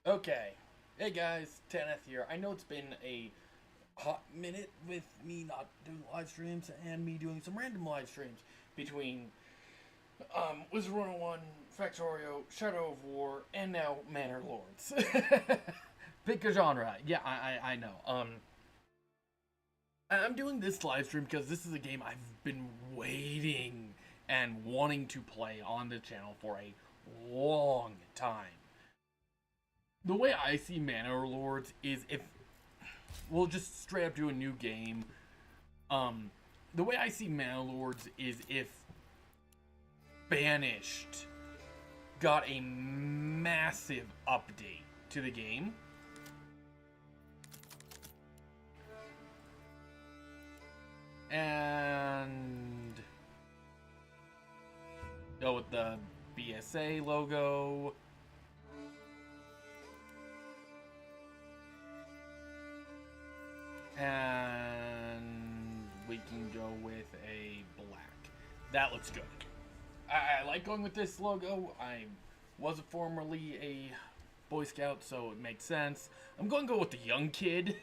Okay. Hey guys, Taneth here. I know it's been a hot minute with me not doing live streams and me doing some random live streams between Wizard 101, Factorio, Shadow of War, and now Manor Lords. Pick a genre. Yeah, I know. I'm doing this live stream because this is a game I've been waiting and wanting to play on the channel for a long time. The way I see Manor Lords is if we'll just straight up do a new game. The way I see Manor Lords is if Banished got a massive update to the game. And go with the BSA logo. And we can go with a black. That looks good. I like going with this logo. I was formerly a Boy Scout, so it makes sense. I'm going to go with the young kid.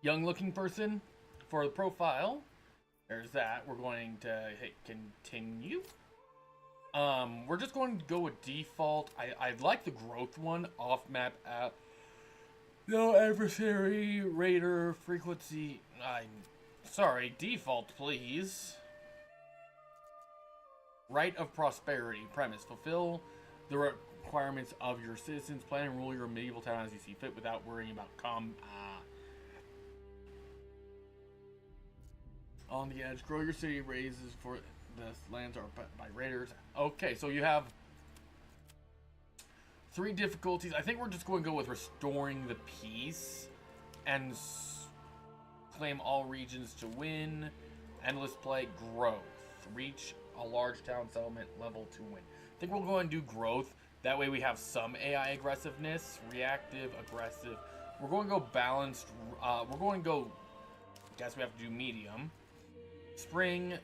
Young looking person for the profile. There's that. We're going to hit continue. We're just going to go with default. I like the growth one. Off map app. No adversary, raider, frequency. I'm sorry, default, please. Right of prosperity. Premise. Fulfill the requirements of your citizens. Plan and rule your medieval town as you see fit without worrying about on the edge. Grow your city. Raises for the lands are by raiders. Okay, so you have 3 difficulties. I think we're just going to go with restoring the peace and claim all regions to win. Endless play, growth. Reach a large town settlement level to win. I think we'll go and do growth. That way we have some AI aggressiveness. Reactive, aggressive. We're going to go balanced. We're going to go, guess we have to do medium. Spring,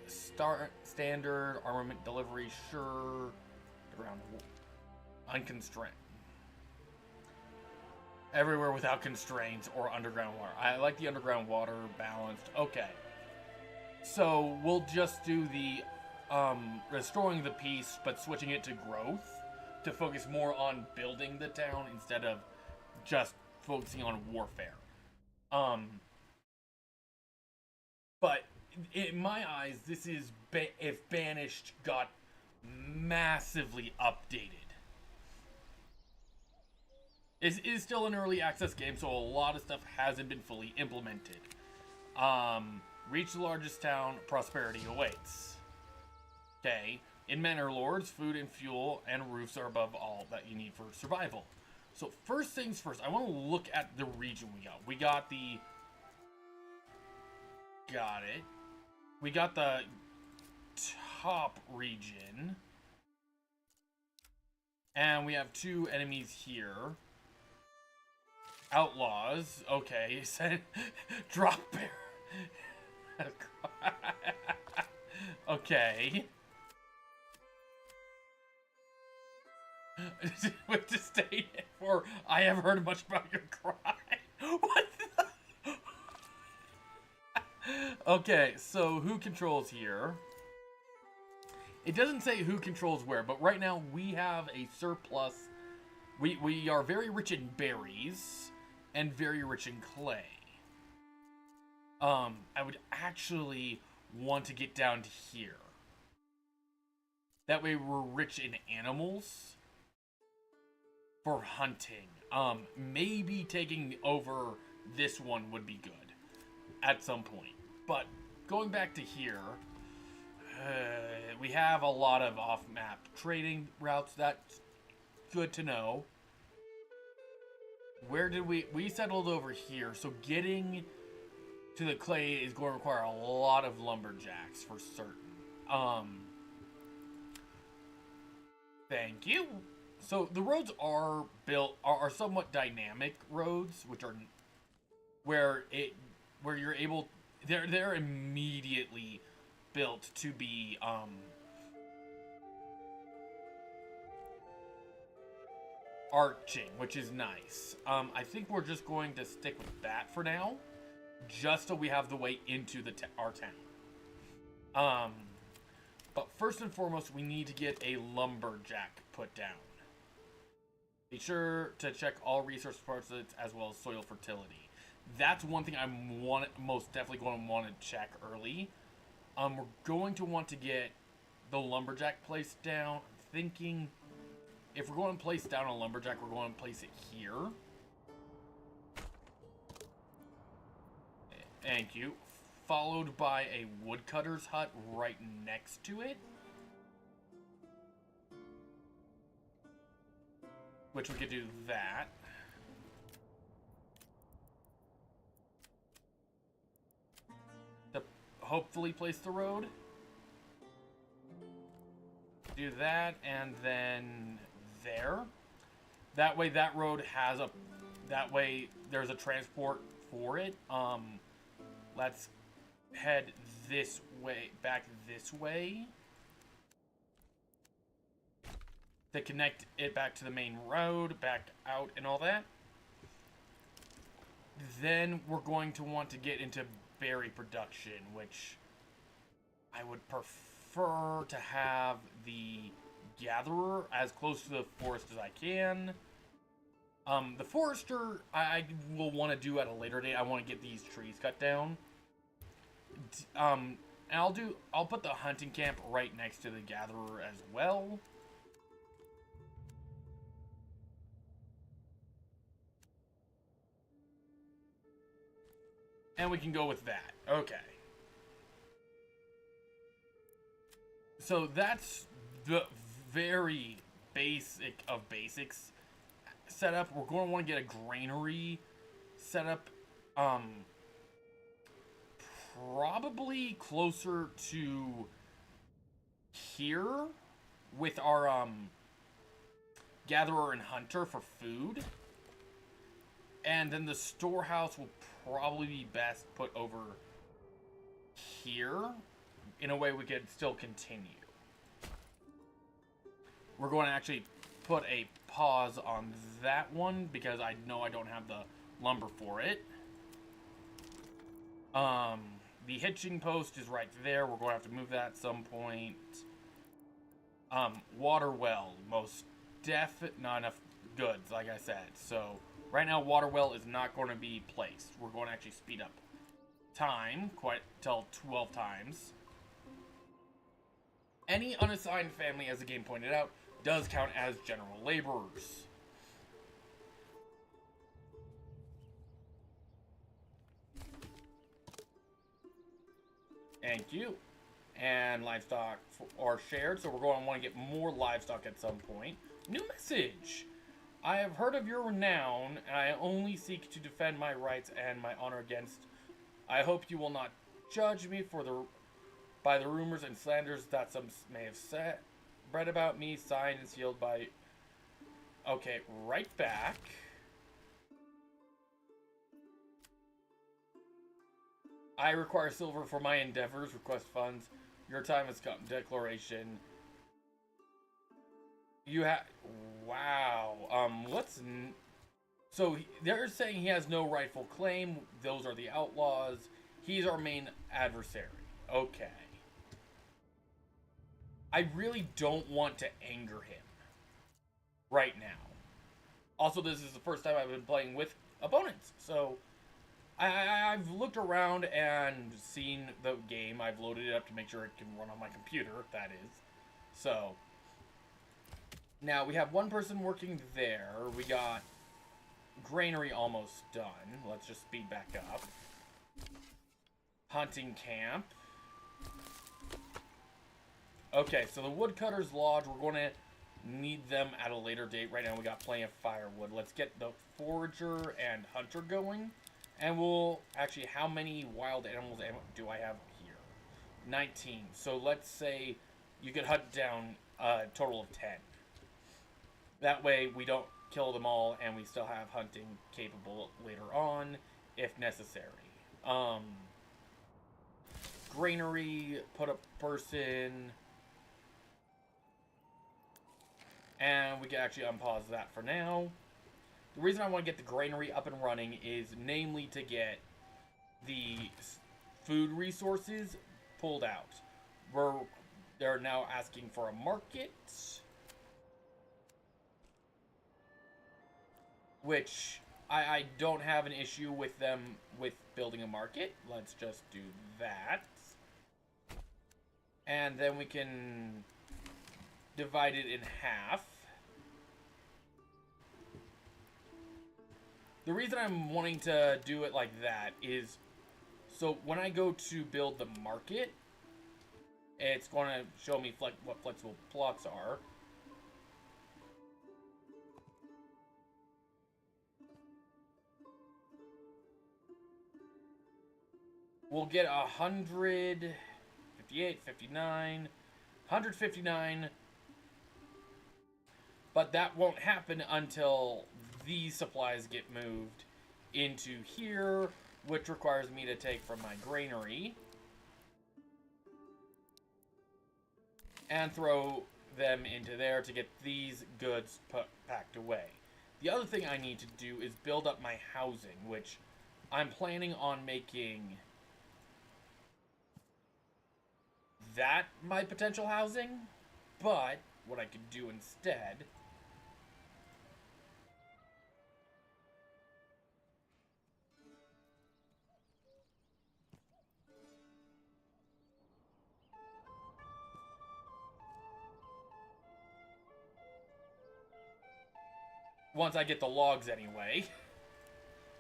standard, armament delivery, sure. Ground unconstrained. Everywhere without constraints or underground water. I like the underground water balanced. Okay. So we'll just do the restoring the peace, but switching it to growth to focus more on building the town instead of just focusing on warfare. But in my eyes, this is if Banished got massively updated. It is still an early access game, so a lot of stuff hasn't been fully implemented. Reach the largest town, prosperity awaits. Okay, in Manor Lords, food and fuel and roofs are above all that you need for survival. So first things first, I want to look at the region we got. We got the... Got it. We got the top region. And we have 2 enemies here. Outlaws. Okay, said drop bear. Okay. With disdain for I have heard much about your cry. What the? Okay, so who controls here? It doesn't say who controls where, but right now we have a surplus. We are very rich in berries and very rich in clay. I would actually want to get down to here. That way we're rich in animals for hunting. Maybe taking over this one would be good at some point. But going back to here, we have a lot of off-map trading routes. That's good to know. Where did we settled over here, so getting to the clay is going to require a lot of lumberjacks for certain. Thank you. So the roads are built are somewhat dynamic roads, which are where you're able they're immediately built to be arching, which is nice. I think we're just going to stick with that for now, just so we have the way into our town. But first and foremost, we need to get a lumberjack put down. Be sure to check all resource deposits as well as soil fertility. That's one thing I'm most definitely going to want to check early. We're going to want to get the lumberjack placed down. I'm thinking if we're going to place down a lumberjack, we're going to place it here. Thank you. Followed by a woodcutter's hut right next to it. Which we could do that. To hopefully place the road. Do that, and then there. That way that road has a... That way there's a transport for it. Let's head this way, back this way. To connect it back to the main road, back out and all that. Then we're going to want to get into berry production, which I would prefer to have the gatherer as close to the forest as I can. The forester I will want to do at a later date. I want to get these trees cut down. And I'll put the hunting camp right next to the gatherer as well. And we can go with that. Okay. So that's the very basic of basics setup. We're going to want to get a granary set up. Probably closer to here with our gatherer and hunter for food. And then the storehouse will probably be best put over here. In a way we could still continue. We're going to actually put a pause on that one because I know I don't have the lumber for it. The hitching post is right there. We're going to have to move that at some point. Water well, most not enough goods, like I said. So right now, water well is not going to be placed. We're going to actually speed up time quite till 12 times. Any unassigned family, as the game pointed out, does count as general laborers. Thank you. And livestock are shared, so we're going to want to get more livestock at some point. New message. I have heard of your renown, and I only seek to defend my rights and my honor against. I hope you will not judge me by the rumors and slanders that some may have said. Read about me, signed and sealed by... Okay, right back. I require silver for my endeavors. Request funds. Your time has come. Declaration. You have... Wow. So they're saying he has no rightful claim. Those are the outlaws. He's our main adversary. Okay. I really don't want to anger him right now. Also, this is the first time I've been playing with opponents, so I've looked around and seen the game. I've loaded it up to make sure it can run on my computer, that is. So, now we have one person working there. We got granary almost done. Let's just speed back up. Hunting camp. Okay, so the woodcutter's lodge, we're going to need them at a later date. Right now we got plenty of firewood. Let's get the forager and hunter going. And we'll... Actually, how many wild animals do I have here? 19. So let's say you could hunt down a total of 10. That way we don't kill them all and we still have hunting capable later on if necessary. Granary, put a person... And we can actually unpause that for now. The reason I want to get the granary up and running is namely to get the food resources pulled out. They're now asking for a market, which I don't have an issue with them with building a market. Let's just do that. And then we can divide it in half. The reason I'm wanting to do it like that is so when I go to build the market, it's going to show me what flexible plots are. We'll get 158, 59, 159. But that won't happen until these supplies get moved into here, which requires me to take from my granary and throw them into there to get these goods packed away. The other thing I need to do is build up my housing, which I'm planning on making that my potential housing, but what I could do instead once I get the logs anyway.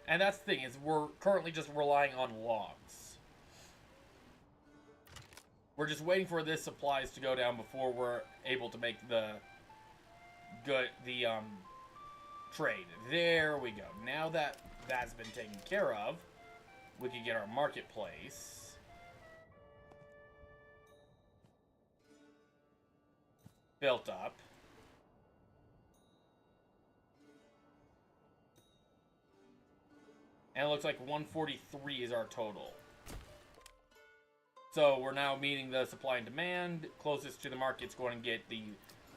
And that's the thing, is we're currently just relying on logs. We're just waiting for this supplies to go down before we're able to make the trade. There we go. Now that that's been taken care of, we can get our marketplace built up. And it looks like 143 is our total. So we're now meeting the supply and demand. Closest to the market's going to get the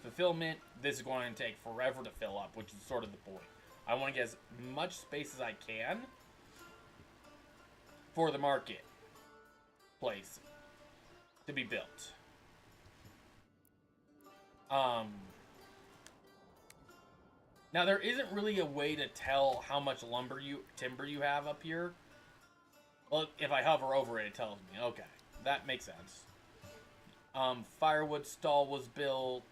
fulfillment. This is going to take forever to fill up, which is sort of the point. I want to get as much space as I can for the market place to be built. Now, there isn't really a way to tell how much timber you have up here. Well, if I hover over it, it tells me. Okay, that makes sense. Firewood stall was built.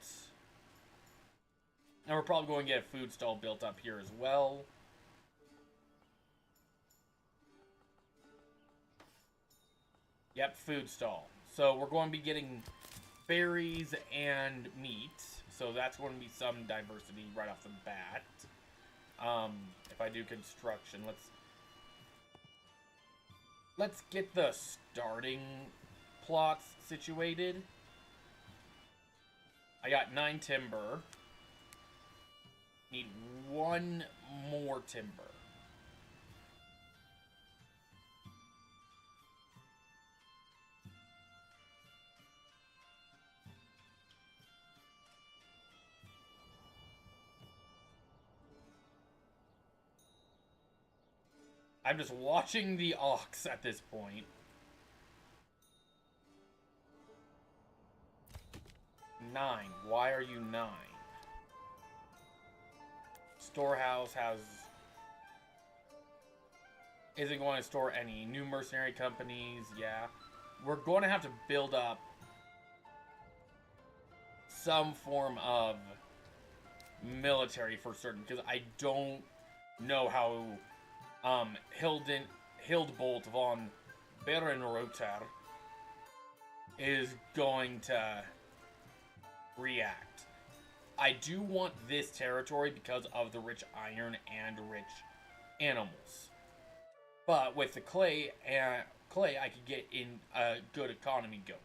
And we're probably going to get a food stall built up here as well. Yep, food stall. So we're going to be getting berries and meat. So that's going to be some diversity right off the bat. If I do construction, let's get the starting plots situated. I got 9 timber. Need 1 more timber. I'm just watching the ox at this point. 9. Why are you 9? Storehouse isn't going to store any new mercenary companies. Yeah. We're going to have to build up some form of military for certain, because I don't know how Hildebolt von Berenroter is going to react. I do want this territory because of the rich iron and rich animals. But with the clay, I could get in a good economy going.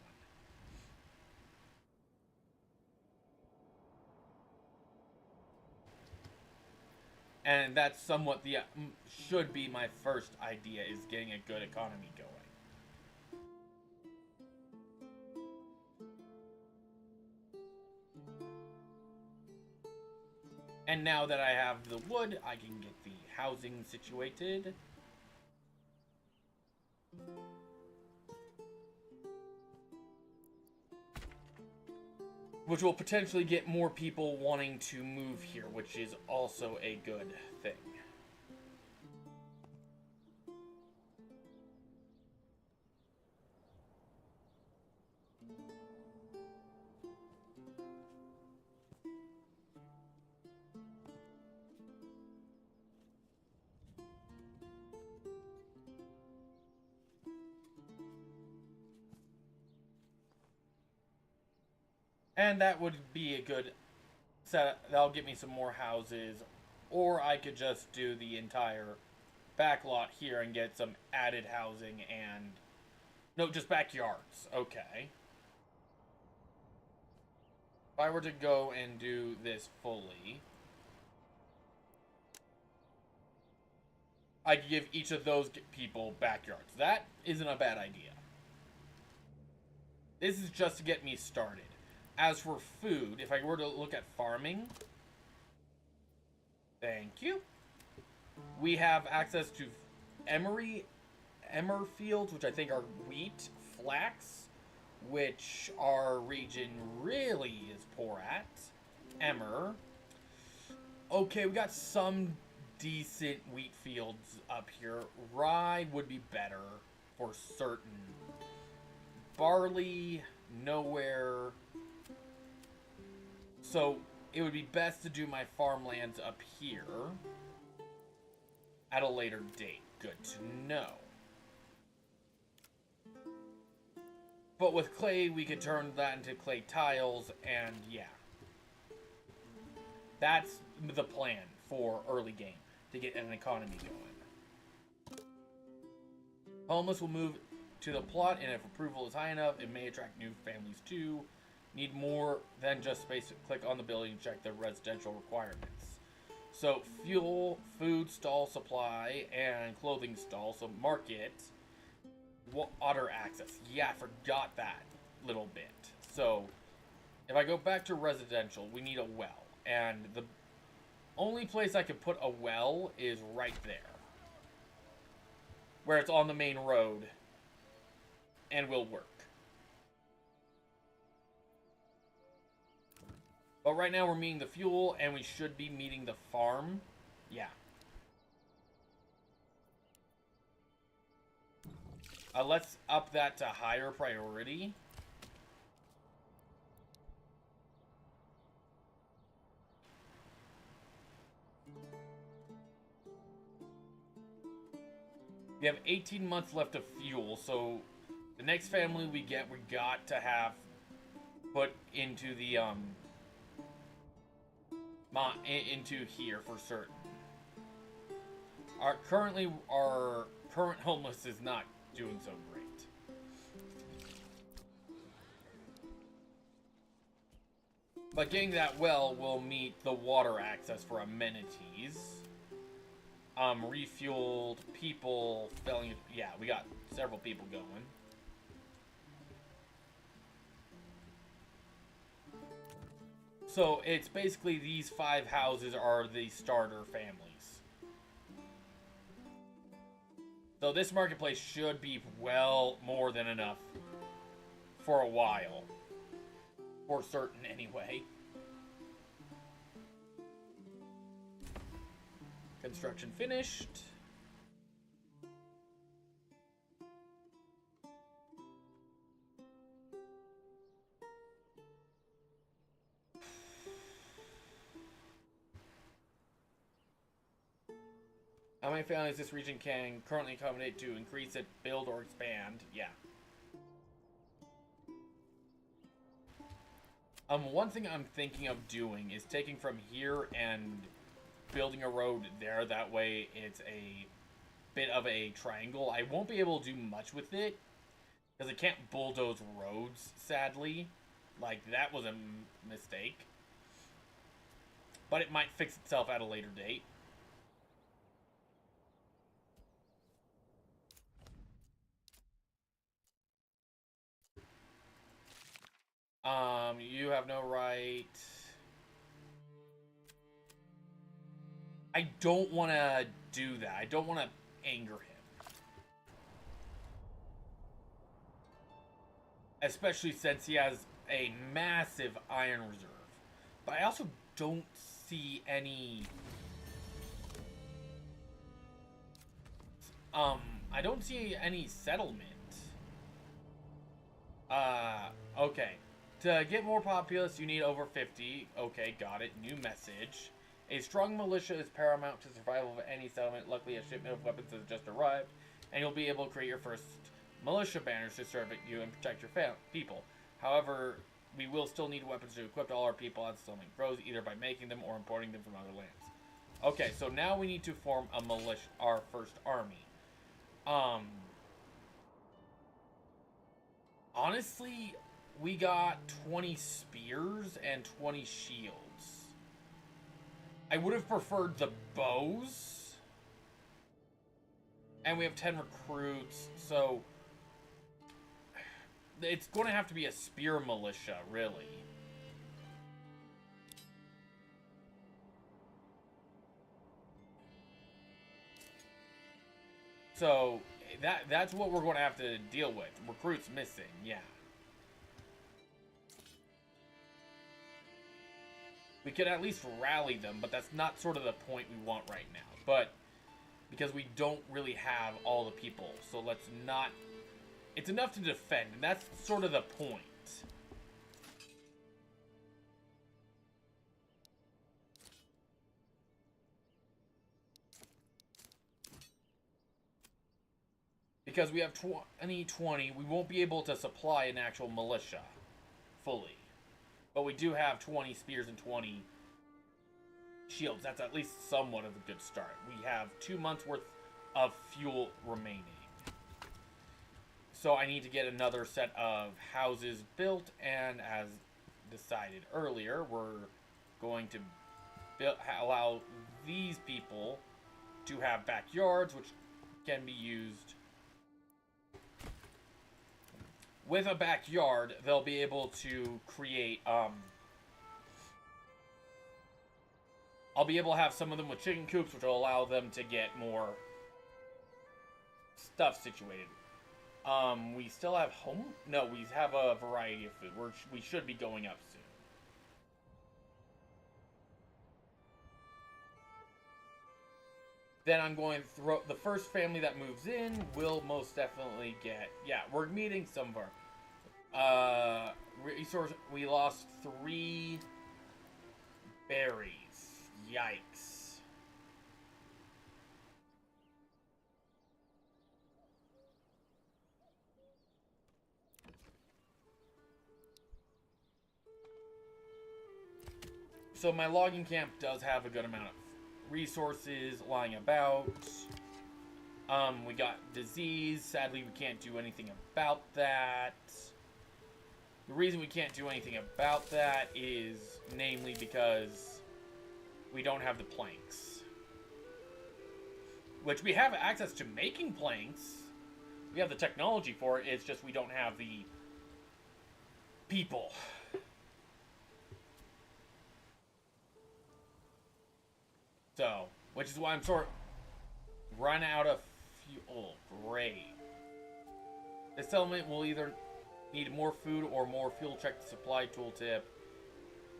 And that's somewhat should be my first idea, is getting a good economy going. And now that I have the wood, I can get the housing situated. Which will potentially get more people wanting to move here, which is also a good thing. And that would be a good set. That'll get me some more houses. Or I could just do the entire back lot here and get some added housing and... No, just backyards. Okay. If I were to go and do this fully, I could give each of those people backyards. That isn't a bad idea. This is just to get me started. As for food, if I were to look at farming, thank you. We have access to emmer fields, which I think are wheat, flax, which our region really is poor at. Emmer. Okay, we got some decent wheat fields up here. Rye would be better for certain. Barley, nowhere. So it would be best to do my farmlands up here at a later date. Good to know. But with clay, we could turn that into clay tiles, and yeah. That's the plan for early game, to get an economy going. Homeless will move to the plot, and if approval is high enough, it may attract new families too. Need more than just space to click on the building and check the residential requirements. So, fuel, food stall supply, and clothing stall. So, market, water access. Yeah, I forgot that little bit. So, if I go back to residential, we need a well. And the only place I could put a well is right there. Where it's on the main road. And will work. But right now we're meeting the fuel, and we should be meeting the farm. Yeah. Let's up that to higher priority. We have 18 months left of fuel, so the next family we get, we got to have put into the, into here for certain. Our current homeless is not doing so great. But getting that well will meet the water access for amenities. Refueled people, filling. Yeah, we got several people going. So it's basically these 5 houses are the starter families. So this marketplace should be well more than enough for a while. For certain, anyway. Construction finished. How many families this region can currently accommodate to increase it, build, or expand? Yeah. One thing I'm thinking of doing is taking from here and building a road there. That way it's a bit of a triangle. I won't be able to do much with it because I can't bulldoze roads, sadly. Like, that was a mistake. But it might fix itself at a later date. You have no right. I don't want to do that. I don't want to anger him. Especially since he has a massive iron reserve. But I also don't see any... I don't see any settlement. Okay. To get more populous, you need over 50. Okay, got it. New message. A strong militia is paramount to survival of any settlement. Luckily, a shipment of weapons has just arrived, and you'll be able to create your first militia banners to serve you and protect your people. However, we will still need weapons to equip all our people as the settlement grows, either by making them or importing them from other lands. Okay, so now we need to form a militia, our first army. Honestly, we got 20 spears and 20 shields. I would have preferred the bows. And we have 10 recruits, so... it's going to have to be a spear militia, really. So, that's what we're going to have to deal with. Recruits missing, yeah. We could at least rally them, but that's not sort of the point we want right now. But, because we don't really have all the people, so let's not... it's enough to defend, and that's sort of the point. Because we have 20, we won't be able to supply an actual militia fully. But we do have 20 spears and 20 shields. That's at least somewhat of a good start. We have 2 months worth of fuel remaining. So I need to get another set of houses built, and as decided earlier, we're going to allow these people to have backyards, which can be used. With a backyard, they'll be able to create, I'll be able to have some of them with chicken coops, which will allow them to get more stuff situated. We still have home? No, we have a variety of food. We should be going up soon. Then I'm going to throw... the first family that moves in will most definitely get... yeah, we're meeting some of our... resource... we lost 3 berries. Yikes. So my logging camp does have a good amount of resources lying about. We got disease. Sadly, we can't do anything about that. The reason we can't do anything about that is namely because we don't have the planks. Which we have access to making planks. We have the technology for it. It's just we don't have the people. So, which is why I'm sort of run out of fuel. Great. This settlement will either need more food or more fuel. Check the supply tooltip.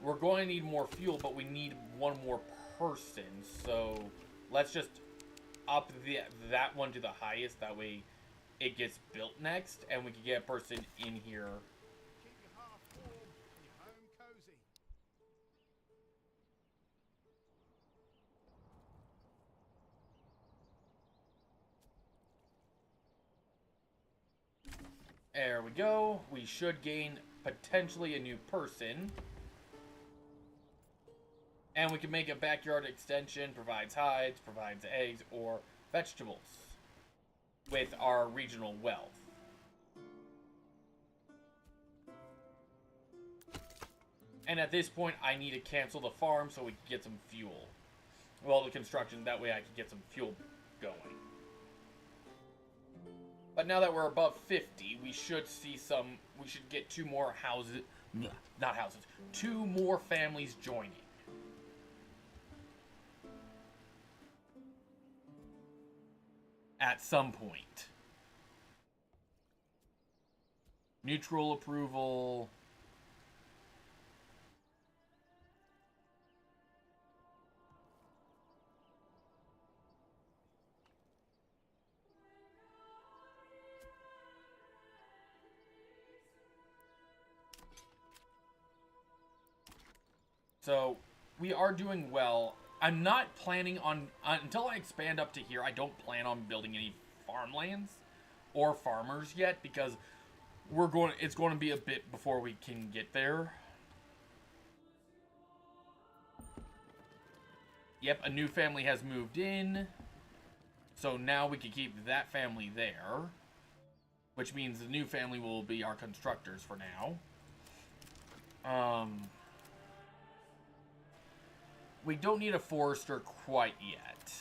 We're going to need more fuel, but we need one more person. So, let's just up that one to the highest. That way, it gets built next, and we can get a person in here. There we go. We should gain potentially a new person. And we can make a backyard extension, provides hides, provides eggs, or vegetables with our regional wealth. And at this point, I need to cancel the farm so we can get some fuel. Well, the construction, that way I can get some fuel going. But now that we're above 50, we should see some... we should get 2 more houses... not houses. 2 more families joining. at some point. Neutral approval. So, we are doing well. I'm not planning on, until I expand up to here, I don't plan on building any farmlands or farmers yet, because it's going to be a bit before we can get there. Yep, a new family has moved in. So now we can keep that family there. Which means the new family will be our constructors for now. We don't need a forester quite yet.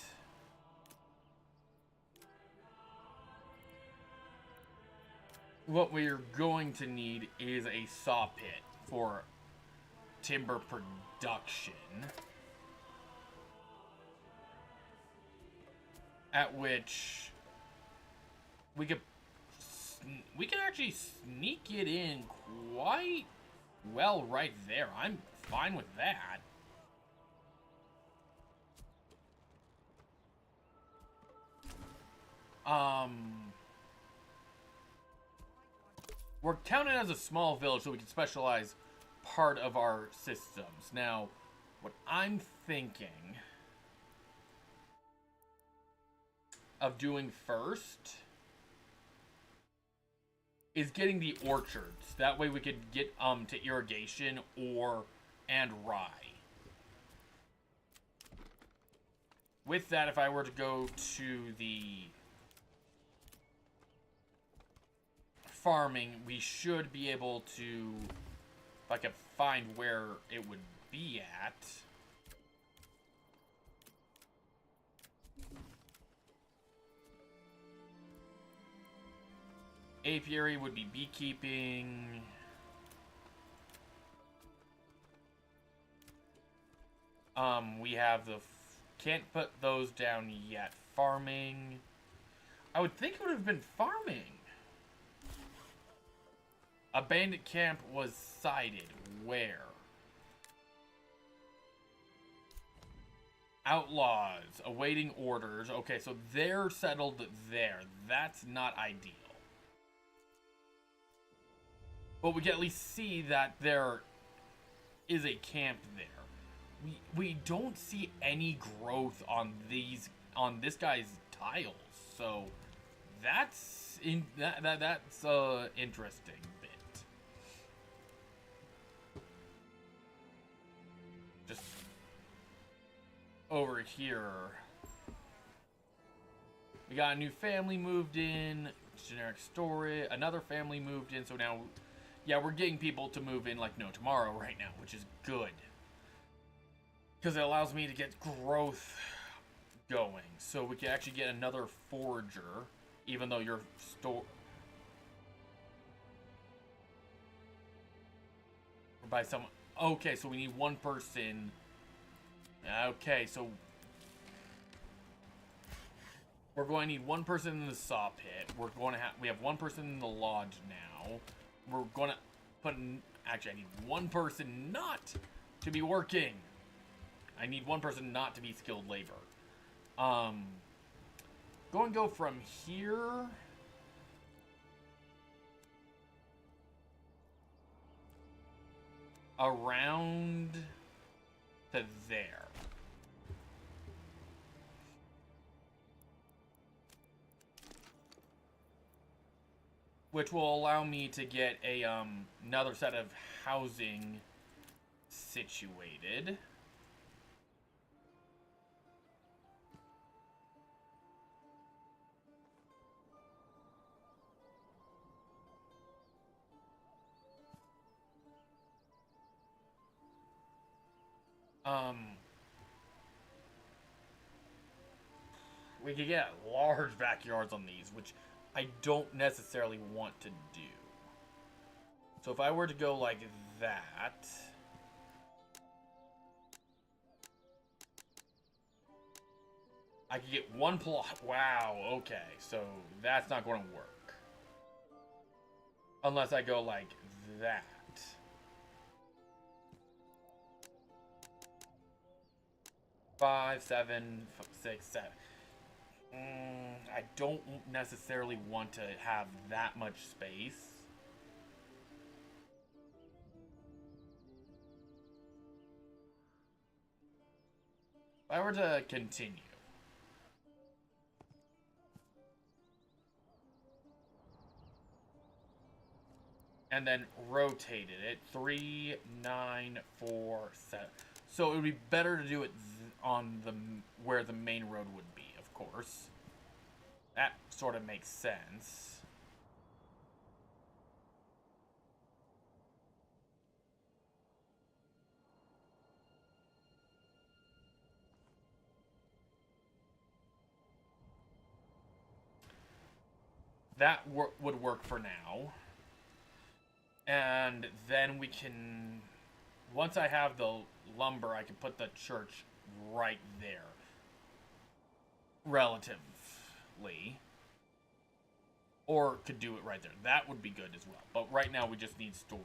What we're going to need is a saw pit for timber production. At which we could actually sneak it in quite well right there. I'm fine with that. We're counted as a small village, so we can specialize part of our systems. Now, what I'm thinking of doing first is getting the orchards. That way we could get to irrigation and rye. With that, if I were to go to the farming, we should be able to, if I could find where it would be at. Apiary would be beekeeping. We have can't put those down yet. Farming. I would think it would have been farming. A bandit camp was sighted. Where? Outlaws awaiting orders. Okay, so they're settled there. That's not ideal. But we can at least see that there is a camp there. We don't see any growth on this guy's tiles, so that's interesting bit. Just over here, we got a new family moved in. Generic story. Another family moved in, so now, yeah, we're getting people to move in like no tomorrow right now, which is good. Because it allows me to get growth going. So we can actually get another forager, even though your store... By someone... Okay, so we need one person. Okay, so... We're going to need one person in the saw pit. We have one person in the lodge now. We're going to put... Actually, I need one person not to be working. I need one person not to be skilled labor. Go from here around to there. Which will allow me to get a another set of housing situated. We could get large backyards on these, which I don't necessarily want to do. So if I were to go like that... I could get one plot. Wow, okay. So that's not going to work. Unless I go like that. Five, seven, 6, 7. I don't necessarily want to have that much space. If I were to continue. And then rotated it. 3, 9, 4, 7. So it would be better to do it on the where the main road would be, of course. That sort of makes sense. That would work for now. And then we can... Once I have the lumber, I can put the church right there. Relatively. Or could do it right there. That would be good as well. But right now we just need storage.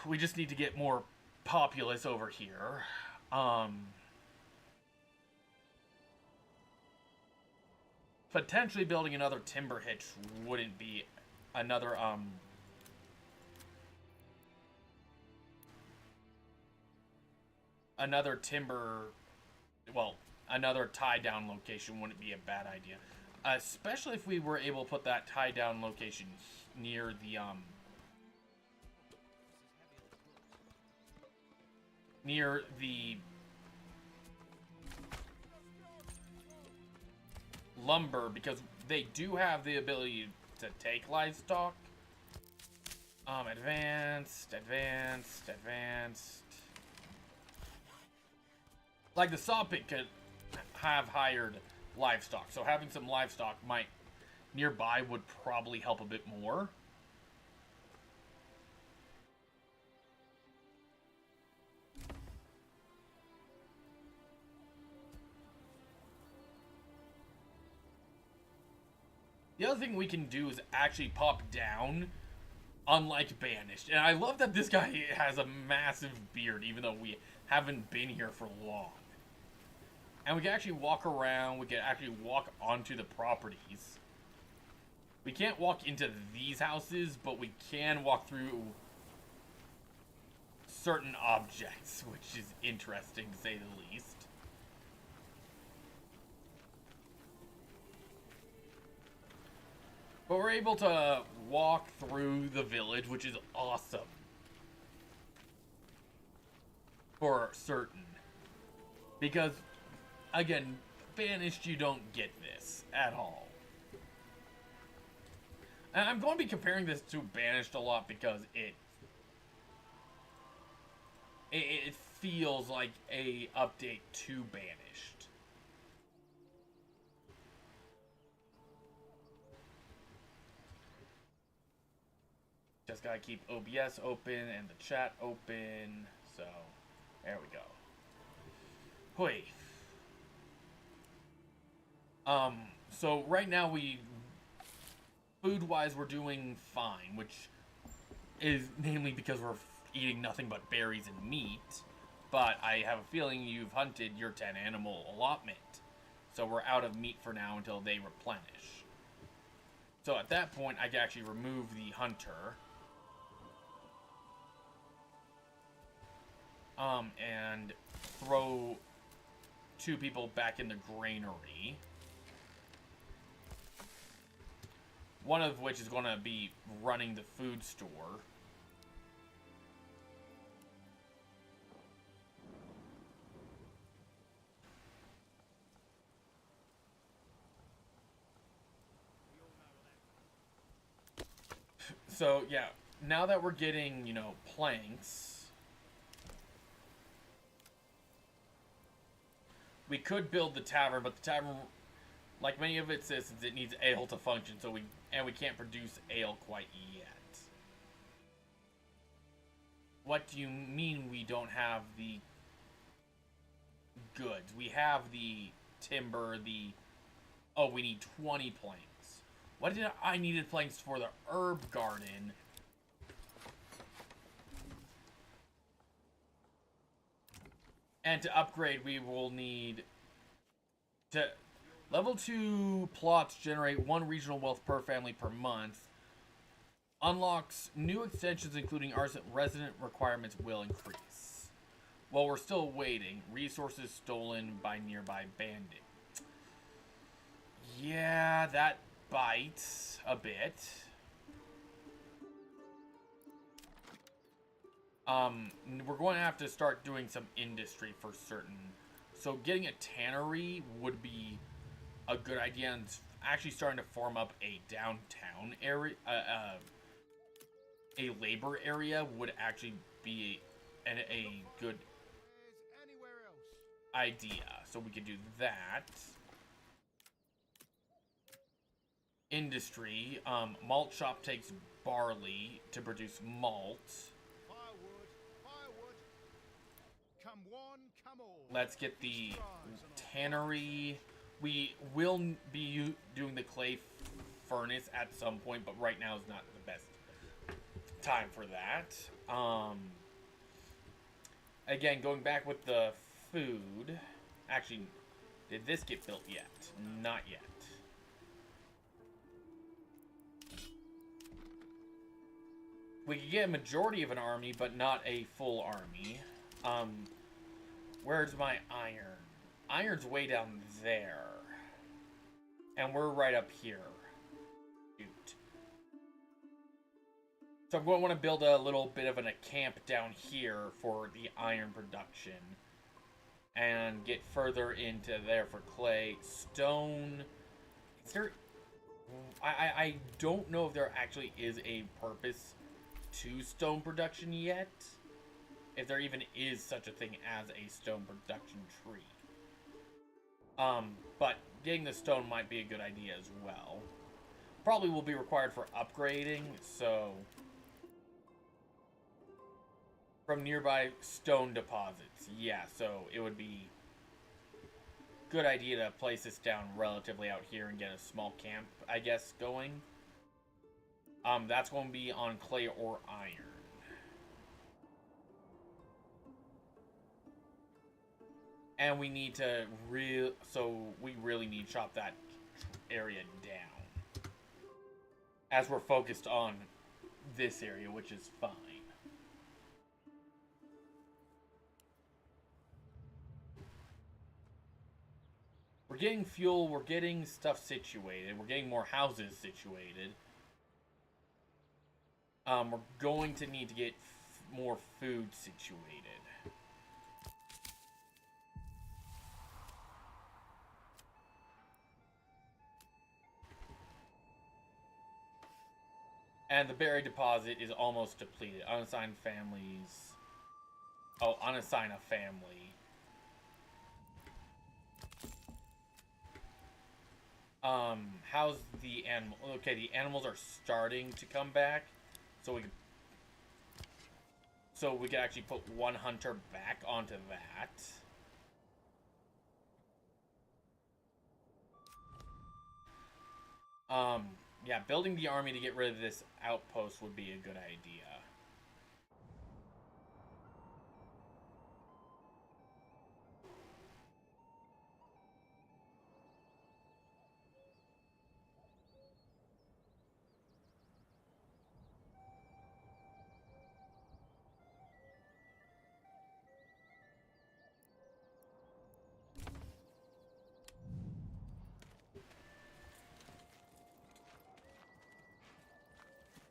We just need to get more populace over here. Potentially building another timber hitch wouldn't be another, another timber, well, another tie-down location wouldn't be a bad idea. Especially if we were able to put that tie-down location near the, near the lumber, because they do have the ability to take livestock. Advanced. Like the saw pit could have hired livestock, so having some livestock might nearby would probably help a bit more. The other thing we can do is actually pop down, unlike Banished. And I love that this guy has a massive beard, even though we haven't been here for long. And we can actually walk around, we can actually walk onto the properties. We can't walk into these houses, but we can walk through certain objects, which is interesting to say the least. But we're able to walk through the village, which is awesome. For certain. Because, again, Banished, you don't get this at all. And I'm going to be comparing this to Banished a lot because it feels like a update to Banished. Just gotta keep OBS open and the chat open. So, there we go. Hoi. So right now food-wise, we're doing fine, which is namely because we're eating nothing but berries and meat. But I have a feeling you've hunted your 10 animal allotment. So we're out of meat for now until they replenish. So at that point, I can actually remove the hunter. And throw 2 people back in the granary. One of which is going to be running the food store. So, yeah, now that we're getting, you know, planks, we could build the tavern, but the tavern, like many of its citizens, it needs ale to function, so we can't produce ale quite yet. What do you mean we don't have the goods. We have the timber, the... Oh, we need 20 planks. What did I needed planks for the herb garden? And to upgrade, we will need to... Level 2 plots generate 1 regional wealth per family per month. Unlocks new extensions, including our resident requirements will increase. While we're still waiting, resources stolen by nearby bandit. Yeah, that bites a bit. We're going to have to start doing some industry for certain. So getting a tannery would be a good idea, and actually starting to form up a downtown area, a labor area would actually be a good idea. So we could do that. Industry. Malt shop takes barley to produce malt. Firewood. Come one, come all. Let's get the tannery. We will be doing the clay furnace at some point, but right now is not the best time for that. Again, going back with the food. Actually, did this get built yet? Not yet. We could get a majority of an army, but not a full army. Where's my iron? Iron's way down there. And we're right up here. Shoot. So I'm going to want to build a little bit of a camp down here for the iron production. And get further into there for clay. Stone. Is there... I don't know if there actually is a purpose to stone production yet. If there even is such a thing as a stone production tree. But getting the stone might be a good idea as well. Probably will be required for upgrading, so... From nearby stone deposits. Yeah, so it would be good idea to place this down relatively out here and get a small camp, I guess, going. That's going to be on clay or iron. And we need to we really need to chop that area down. As we're focused on this area, which is fine. We're getting fuel, we're getting stuff situated, we're getting more houses situated. We're going to need to get more food situated. And the berry deposit is almost depleted. Unassigned families. Oh, unassign a family. How's the animal? Okay, the animals are starting to come back. So we could actually put one hunter back onto that. Yeah, building the army to get rid of this outpost would be a good idea.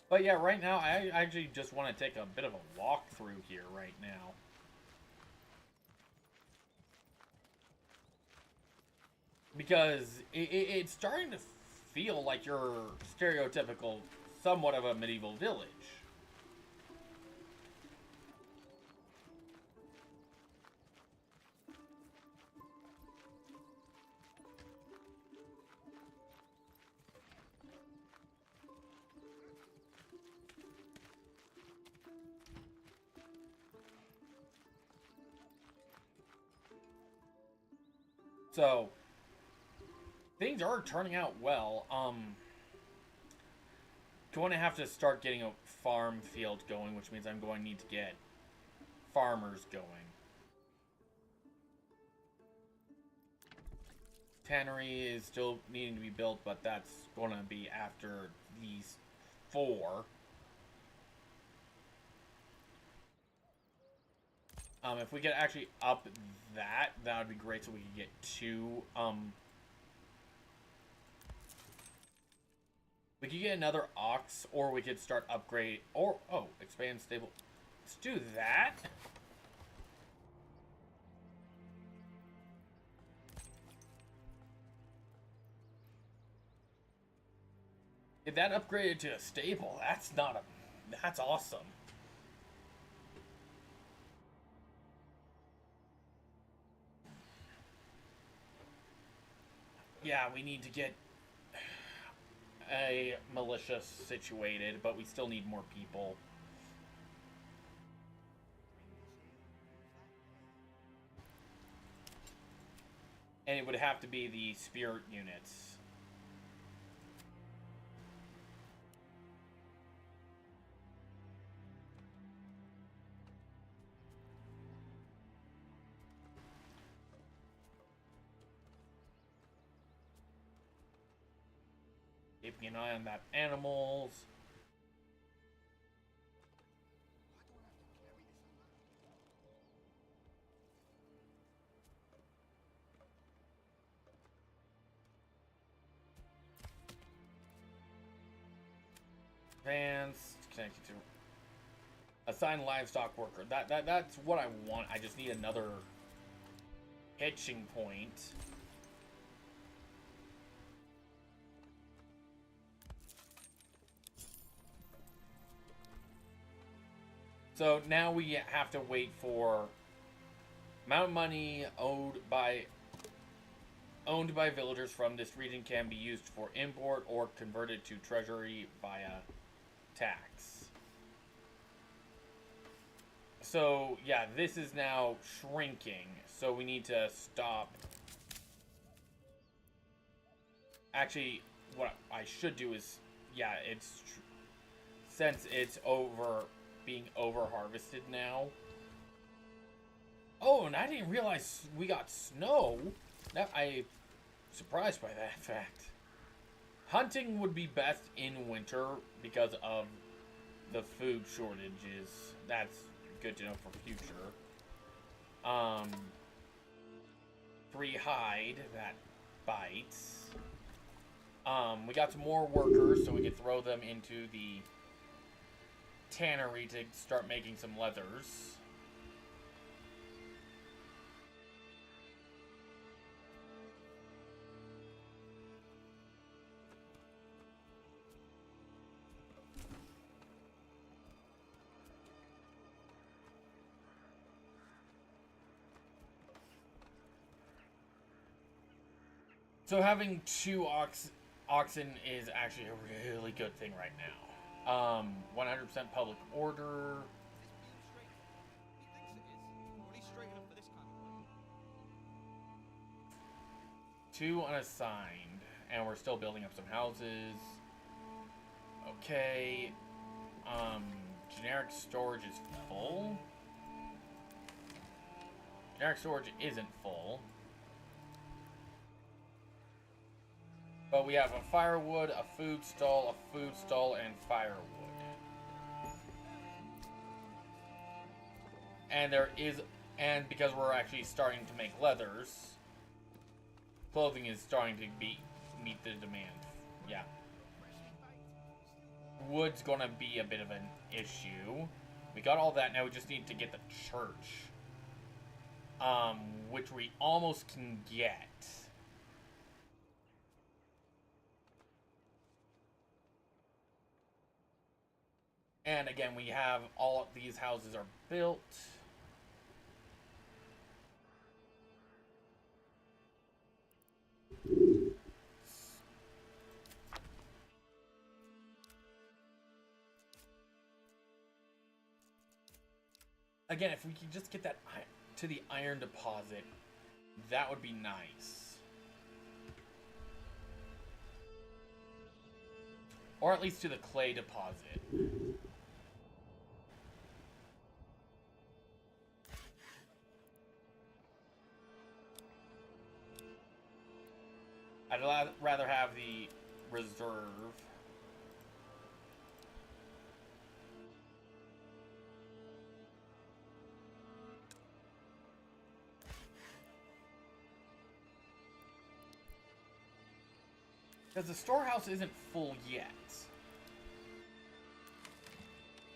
But yeah, right now, I actually just want to take a bit of a walk through here right now. Because it's starting to feel like your stereotypical, somewhat of a medieval village. So things are turning out well. Going to have to start getting a farm field going, which means I'm going to need to get farmers going. Tannery is still needing to be built, but that's going to be after these 4. If we could actually up that, that would be great, so we could get 2. We could get another ox, or we could start upgrade, or, oh, expand stable. Let's do that. If that upgraded to a stable, that's not a, that's awesome. Yeah, we need to get a militia situated, but we still need more people. And it would have to be the spirit units. Keeping an eye on that animals. Advanced, connected to assign livestock worker. That's what I want. I just need another hitching point. So now we have to wait for amount of money owned by villagers from this region can be used for import or converted to treasury via tax. So yeah, this is now shrinking, so we need to stop. Actually, what I should do is, yeah, since it's being over harvested now. Oh, and I didn't realize we got snow. I'm surprised by that fact. Hunting would be best in winter because of the food shortages. That's good to know for future. 3 hide, that bites. We got some more workers, so we could throw them into the tannery to start making some leathers. So having 2 oxen is actually a really good thing right now. 100% public order. Two unassigned, and we're still building up some houses. Okay. Generic storage is full. Generic storage isn't full. But we have a firewood, a food stall, and firewood. And because we're actually starting to make leathers, clothing is starting to meet the demand. Yeah. Wood's gonna be a bit of an issue. We got all that, now we just need to get the church. Which we almost can get. And again, we have all of these houses are built. Again, if we could just get that to the iron deposit, That would be nice. Or at least to the clay deposit. I'd rather have the reserve. Because the storehouse isn't full yet.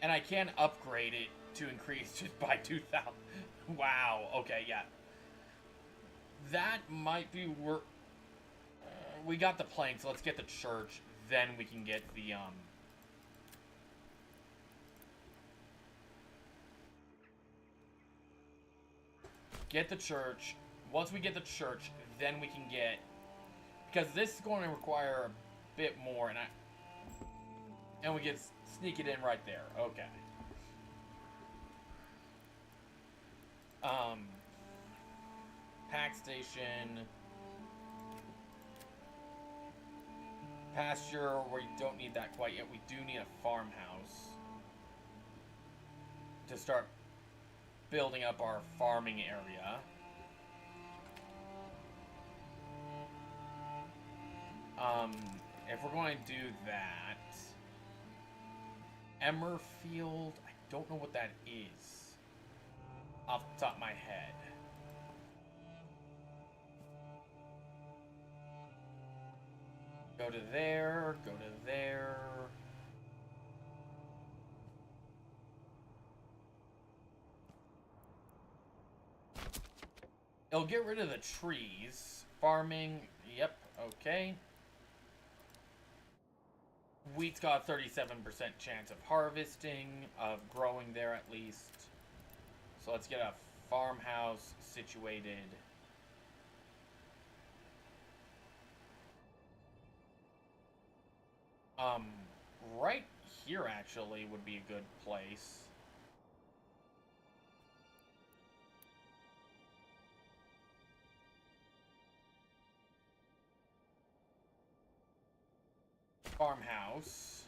And I can upgrade it to increase just by 2,000. Wow, okay, yeah. That might be worth... we got the plank, so let's get the church. Then we can get the, get the church. Once we get the church, then we can get... because this is going to require a bit more, and we can sneak it in right there. Okay. Pack station. Pasture, where you don't need that quite yet. We do need a farmhouse to start building up our farming area. If we're going to do that, Emmerfield, I don't know what that is off the top of my head. Go to there, go to there. It'll get rid of the trees. Farming, yep, okay. Wheat's got a 37% chance of harvesting, of growing there at least. So let's get a farmhouse situated. Right here actually would be a good place. Farmhouse.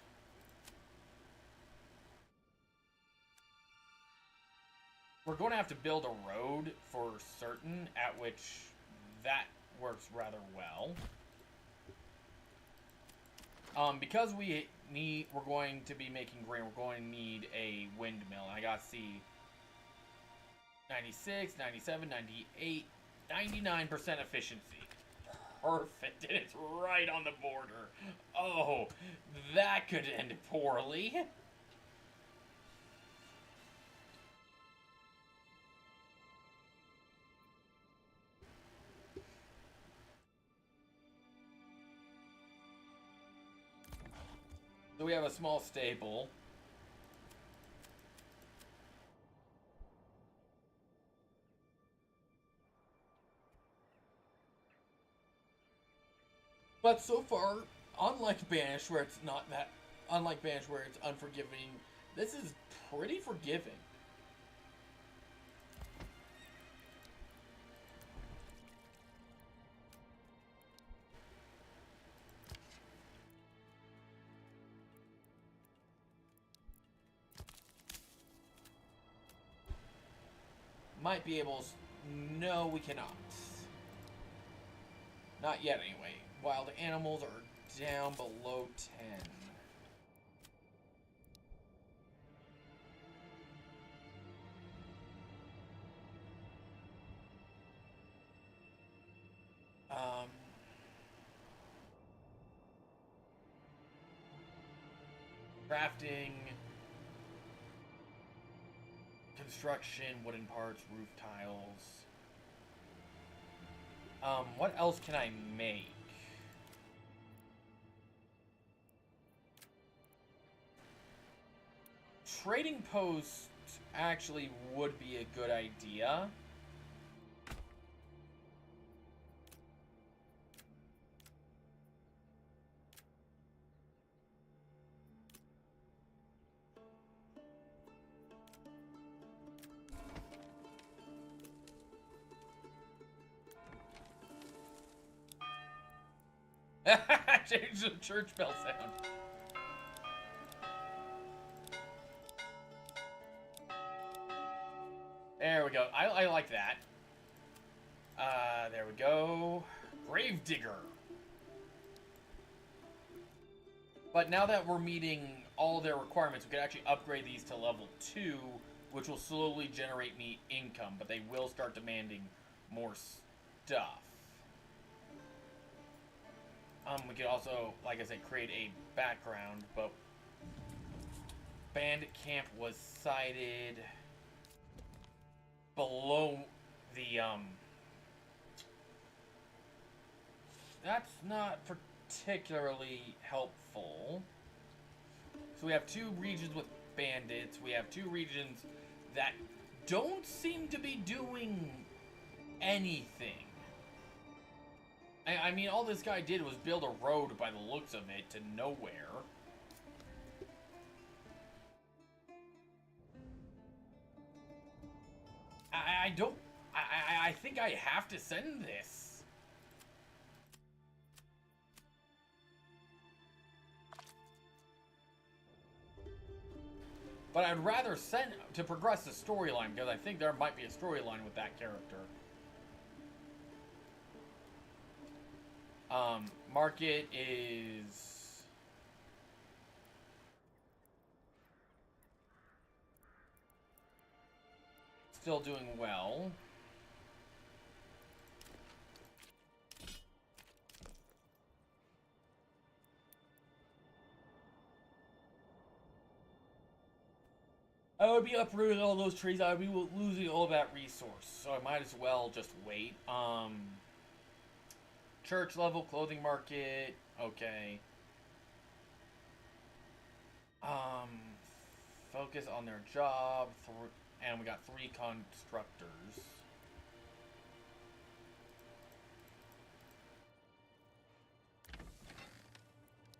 We're going to have to build a road for certain, at which that works rather well. Because we're going to be making grain, we're going to need a windmill. I gotta see 96, 97, 98, 99% efficiency. Perfect, and it's right on the border. Oh, that could end poorly. So we have a small stable. But so far, unlike Banish, where it's not that... unlike Banish, where it's unforgiving, this is pretty forgiving. Might be able to... no, we cannot. Not yet, anyway. Wild animals are down below 10. Crafting, construction, wooden parts, roof tiles. What else can I make? Trading posts actually would be a good idea. Change the church bell sound. There we go. I like that. There we go. Gravedigger. But now that we're meeting all their requirements, we can actually upgrade these to level 2, which will slowly generate me income, but they will start demanding more stuff. We could also, like I said, create a background, but bandit camp was sited below the, that's not particularly helpful. So we have 2 regions with bandits. We have 2 regions that don't seem to be doing anything. I mean, all this guy did was build a road by the looks of it to nowhere. I think I have to send this. But I'd rather send to progress the storyline, because I think there might be a storyline with that character. Market is still doing well. I would be uprooting all those trees. I would be losing all that resource, so I might as well just wait. Church level clothing market. Okay. Focus on their job. And we got 3 constructors.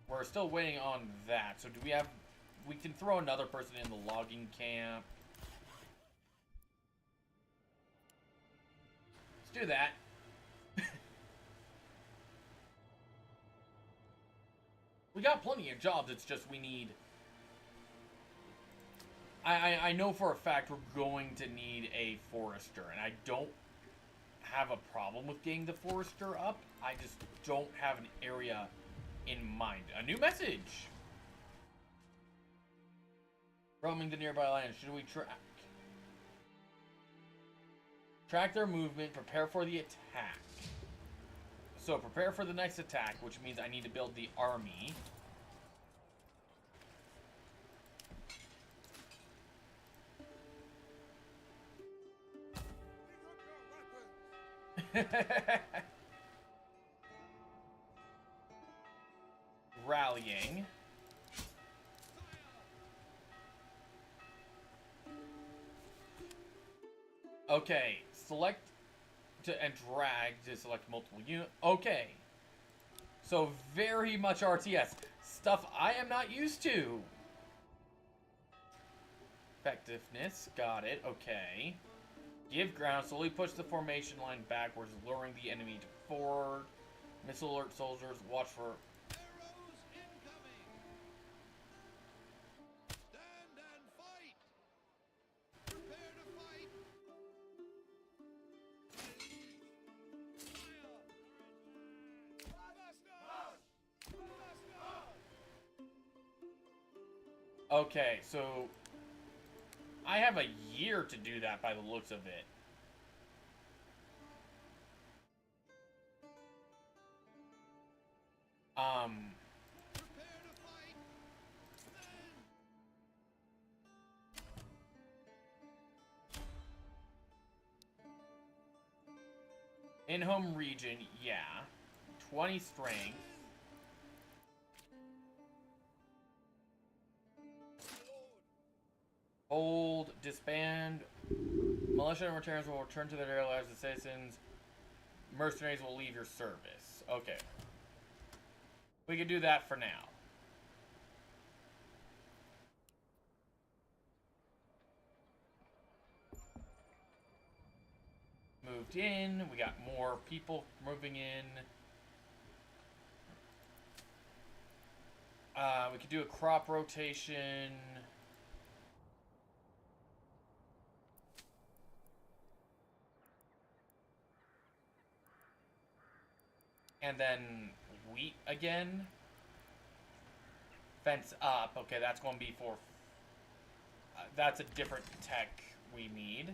We're still waiting on that. So do we have... We can throw another person in the logging camp. Let's do that. We got plenty of jobs, it's just we need... I know for a fact we're going to need a forester, and I don't have a problem with getting the forester up. I just don't have an area in mind. A new message! Roaming the nearby land, should we track their movement, prepare for the attack. So prepare for the next attack, which means I need to build the army. Rallying. Okay, select and drag to select multiple units. Okay. So very much RTS. Stuff I am not used to. Effectiveness. Got it. Okay. Give ground. Slowly push the formation line backwards, luring the enemy to forward. Missile alert soldiers. Watch for... Arrows incoming! Stand and fight! Prepare to fight! Okay, so I have a year to do that by the looks of it. Prepare to fight! In-home region, yeah. 20 strength. Hold, disband. Militia and returns will return to their lives as citizens. Mercenaries will leave your service. Okay. We can do that for now. Moved in. We got more people moving in. We could do a crop rotation. And then wheat again. Fence up. Okay, that's going to be for... that's a different tech we need.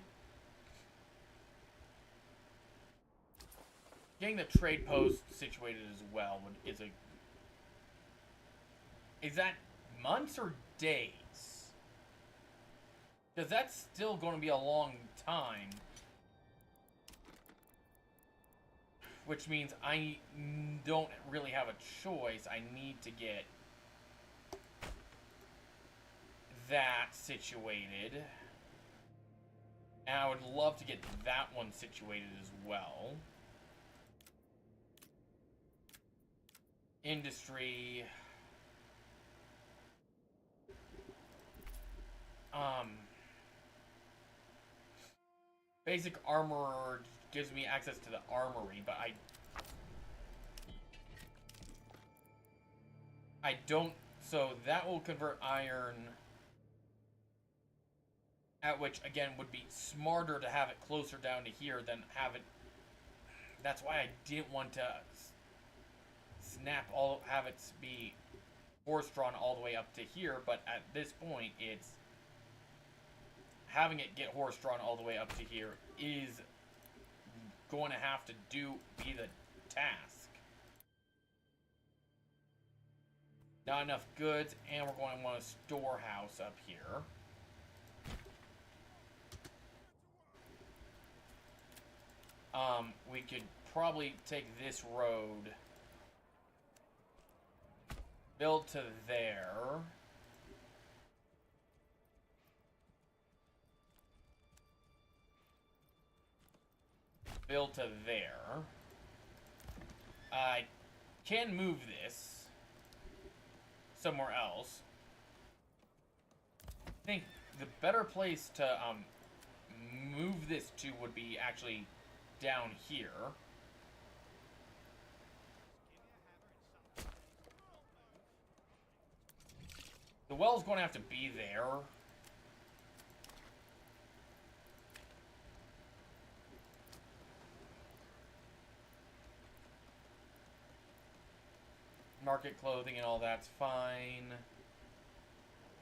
Getting the trade post situated as well is a... Is that months or days? Because that's still going to be a long time. Which means I don't really have a choice. I need to get that situated. And I would love to get that one situated as well. Industry. Basic armor gives me access to the armory, but I don't, so that will convert iron, at which, again, would be smarter to have it closer down to here than have it, that's why I didn't want to have it be horse-drawn all the way up to here, but at this point, it's, having it get horse-drawn all the way up to here is going to have to be the task. Not enough goods, and we're going to want a storehouse up here. We could probably take this road, build to there. Build to there. I can move this somewhere else. I think the better place to move this to would be actually down here. The well's going to have to be there. Market clothing and all that's fine.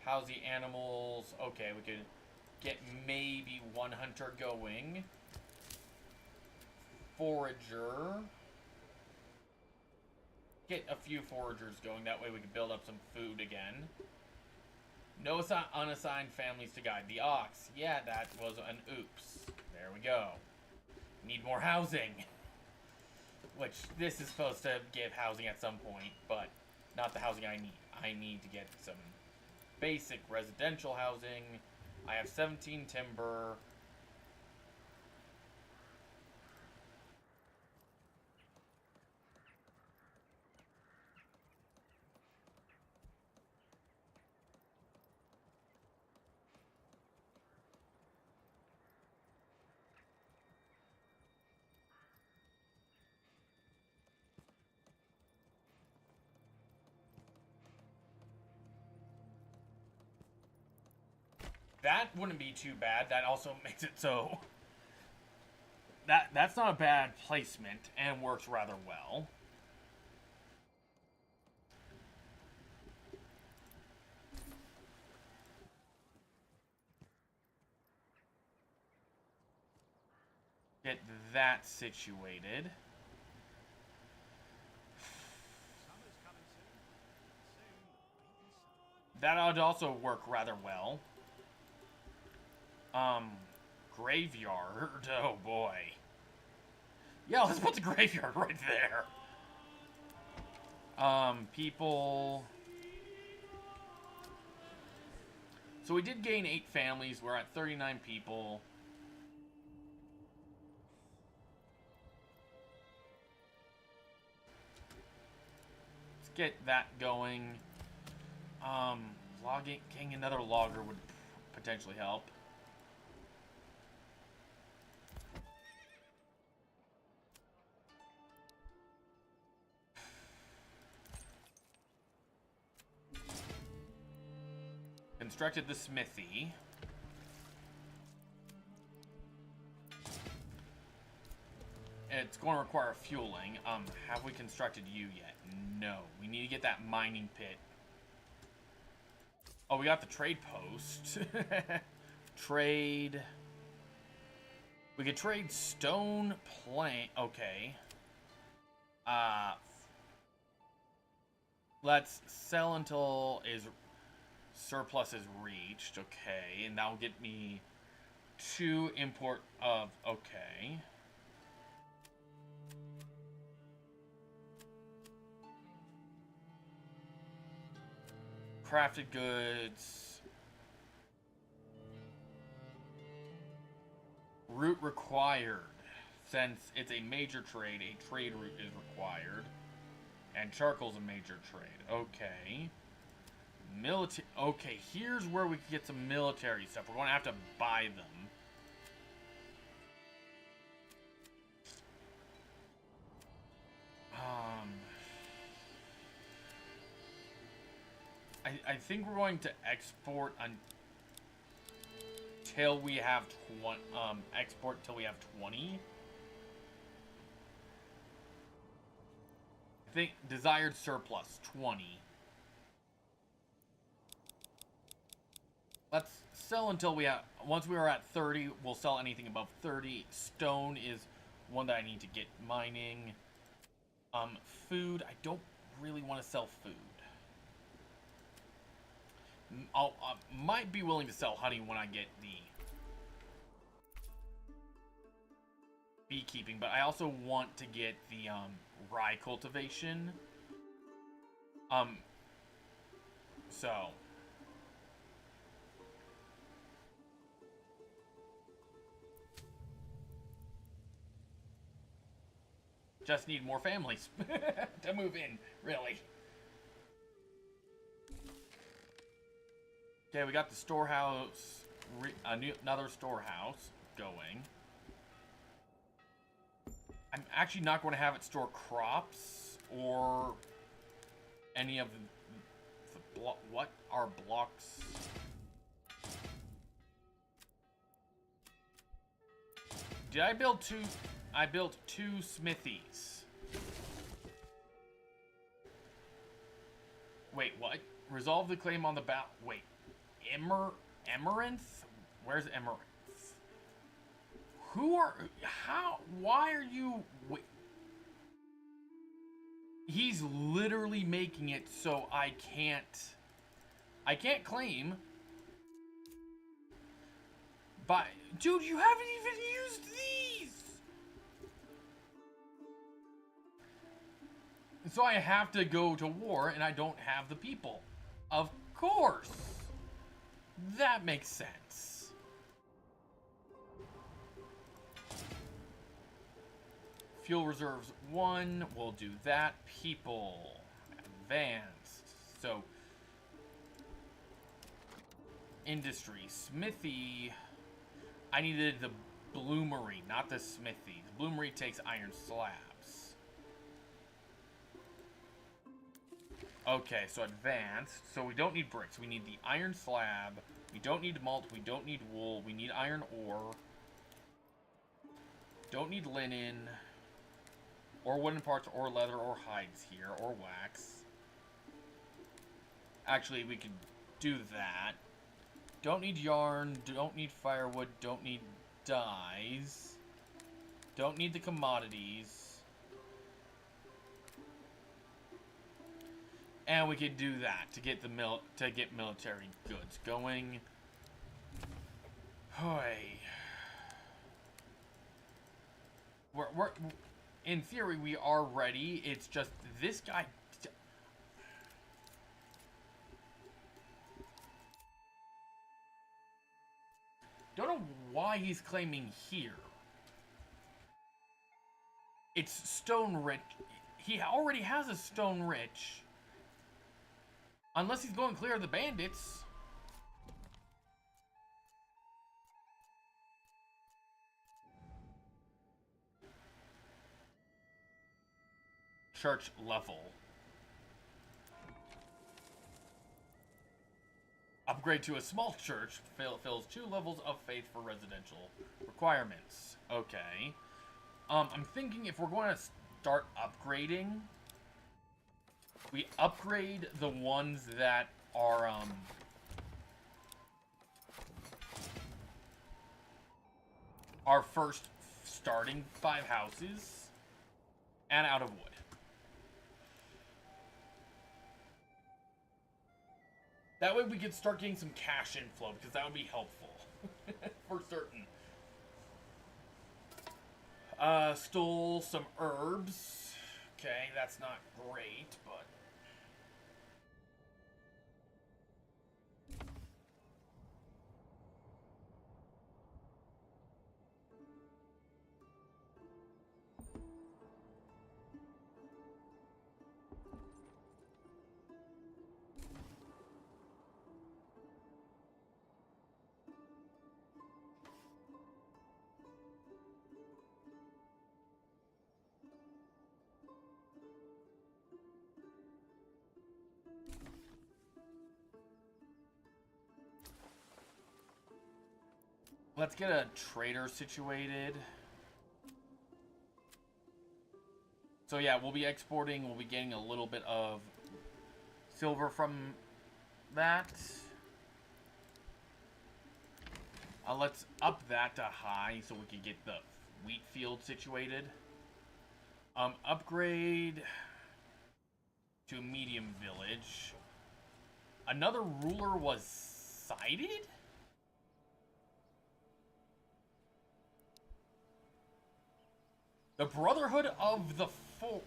House the animals. Okay, we could get maybe one hunter going. Forager. Get a few foragers going. That way we can build up some food again. No unassigned families to guide. The ox. Yeah, that was an oops. There we go. Need more housing. Which, this is supposed to give housing at some point, but not the housing I need. I need to get some basic residential housing. I have 17 timber. That wouldn't be too bad. That also makes it so... That's not a bad placement and works rather well. Get that situated. That would also work rather well. Graveyard. Oh boy. Yeah, let's put the graveyard right there. People. So we did gain 8 families. We're at 39 people. Let's get that going. Getting another logger would potentially help. constructed the smithy. It's going to require fueling. Have we constructed you yet? No. We need to get that mining pit. Oh, we got the trade post. Trade. We could trade stone plank. Okay. Let's sell until surplus is reached. Okay, and that'll get me 2 import of. Okay. Crafted goods. Route required. Since it's a major trade, a trade route is required. And charcoal's a major trade. Okay. Military. Okay, here's where we can get some military stuff. We're going to have to buy them. I think we're going to export until we have export until we have 20. I think desired surplus 20. Let's sell until we have. Once we are at 30, we'll sell anything above 30. Stone is one that I need to get mining. Food. I don't really want to sell food. I might be willing to sell honey when I get the beekeeping, but I also want to get the rye cultivation. So just need more families to move in, really. Okay, we got the storehouse, another storehouse going. I'm actually not going to have it store crops or any of the what are blocks? Did I build 2? I built 2 smithies. Wait, what? Resolve the claim on the wait. Emeranth? Where's Emeranth? Why are you... Wait. He's literally making it so I can't claim. But, dude, you haven't even used these! So I have to go to war and I don't have the people. Of course! That makes sense. Fuel reserves 1. We'll do that. People. Advanced. So. Industry. Smithy. I needed the bloomery, not the smithy. The bloomery takes iron slabs. Okay, so advanced. So we don't need bricks. We need the iron slab. We don't need malt. We don't need wool. We need iron ore. Don't need linen. Or wooden parts, or leather, or hides here, or wax. Actually, we could do that. Don't need yarn. Don't need firewood. Don't need dyes. Don't need the commodities. And we could do that to get military goods going. Hoy. We're in theory we are ready. It's just this guy. Don't know why he's claiming here. It's stone rich. He already has a stone rich. Unless he's going clear of the bandits. Church level. A Upgrade to a small church. Fills 2 levels of faith for residential requirements. Okay. I'm thinking if we're going to start upgrading, we upgrade the ones that are, our first starting 5 houses and out of wood. That way we could start getting some cash inflow, because that would be helpful. For certain. Stole some herbs. Okay, that's not great, but... Let's get a trader situated. So yeah, we'll be exporting, we'll be getting a little bit of silver from that. Let's up that to high so we can get the wheat field situated. Upgrade to medium village. Another ruler was cited? The Brotherhood of the Four.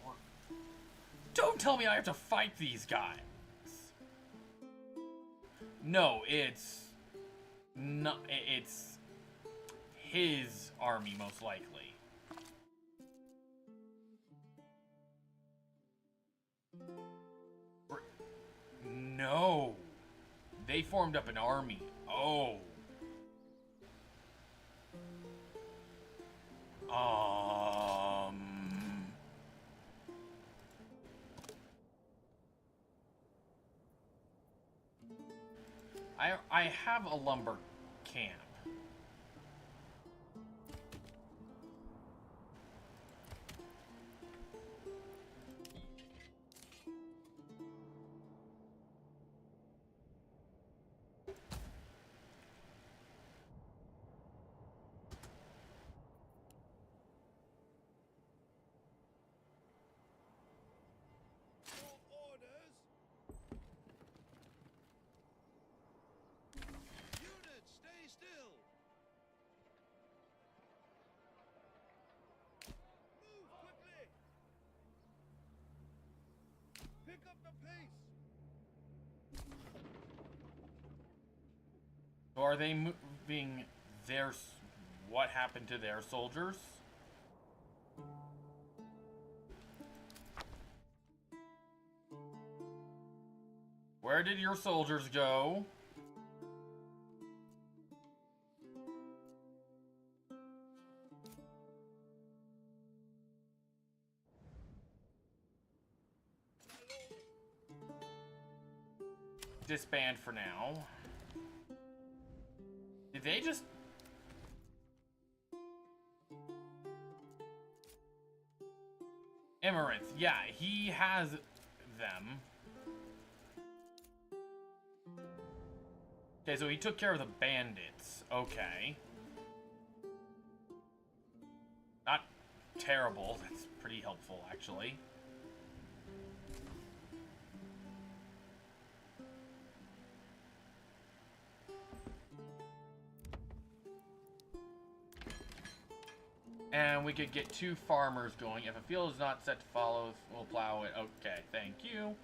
Don't tell me I have to fight these guys. No, it's not. It's his army, most likely. No, they formed up an army. Oh. I have a lumber camp. So are they moving their... What happened to their soldiers? Where did your soldiers go? Disband for now. Did they just... Emirates, yeah, he has them. Okay, so he took care of the bandits. Okay. Not terrible. That's pretty helpful, actually. And we could get 2 farmers going. If a field is not set to follow, we'll plow it. Okay, thank you.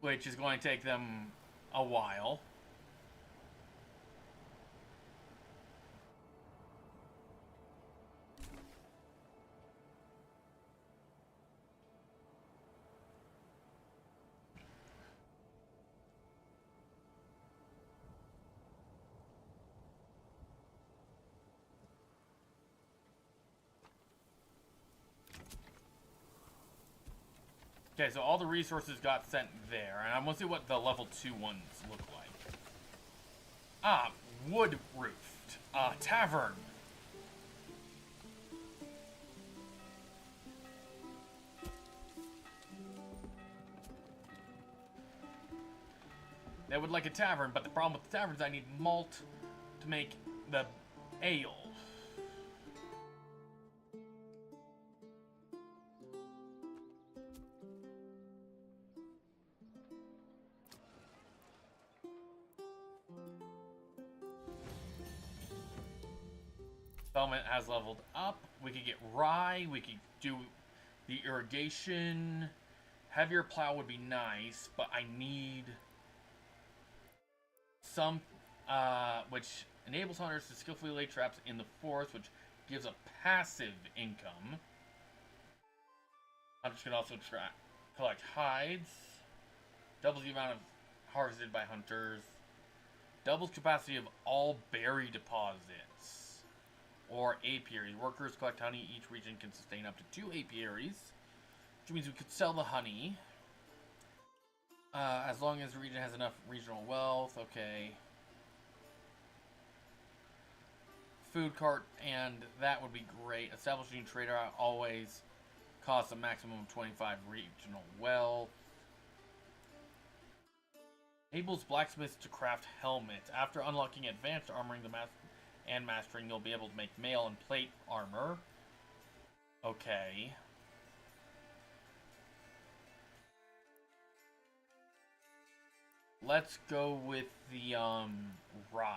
Which is going to take them a while. Okay, so all the resources got sent there, and I want to see what the level 2 ones look like. Ah, wood roofed. Tavern. They would like a tavern, but the problem with the tavern is I need malt to make the ale. Settlement has leveled up. We could get rye. We could do the irrigation. Heavier plow would be nice, but I need some, which enables hunters to skillfully lay traps in the forest, which gives a passive income. Hunters can also collect hides. Doubles the amount of harvested by hunters. Doubles capacity of all berry deposits. Or apiaries. Workers collect honey. Each region can sustain up to 2 apiaries. Which means we could sell the honey. As long as the region has enough regional wealth. Okay. Food cart, and that would be great. Establishing trader always costs a maximum of 25 regional wealth. Enables blacksmiths to craft helmets. After unlocking advanced armoring and mastering, you'll be able to make mail and plate armor. Okay. Let's go with the rye.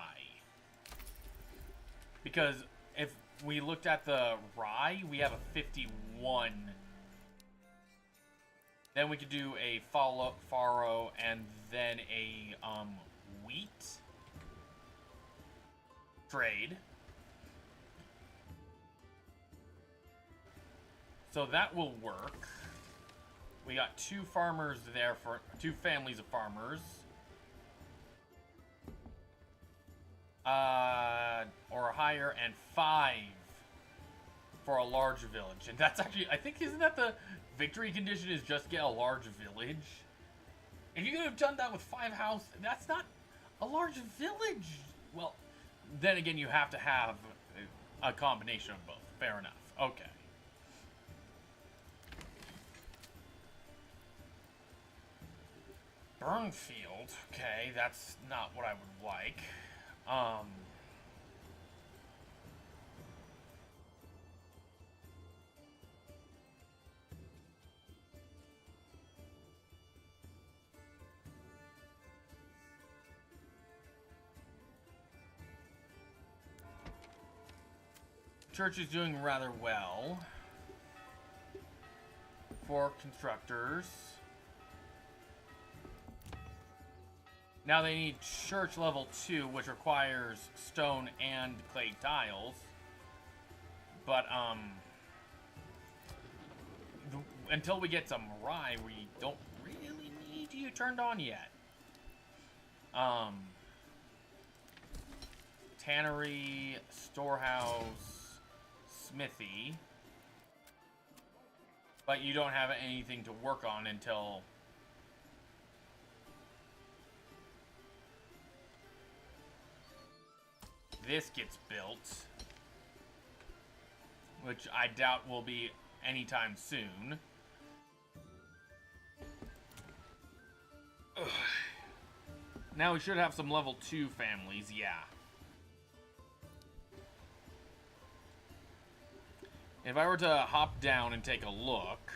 Because if we looked at the rye, we have a 51. Then we could do a farro and then a wheat trade. So that will work. We got 2 farmers there for 2 families of farmers. Or higher, and 5 for a large village. And that's actually, I think, isn't that the victory condition, is just get a large village? If you could have done that with 5 houses, that's not a large village. Well, then again, you have to have a combination of both. Fair enough. Okay. Burnfield. Okay, that's not what I would like. Church is doing rather well for constructors. Now they need church level 2, which requires stone and clay tiles. But, until we get some rye, we don't really need you turned on yet. Tannery, storehouse, smithy. But you don't have anything to work on until this gets built, which I doubt will be anytime soon. Ugh. Now we should have some level 2 families, yeah. If I were to hop down and take a look,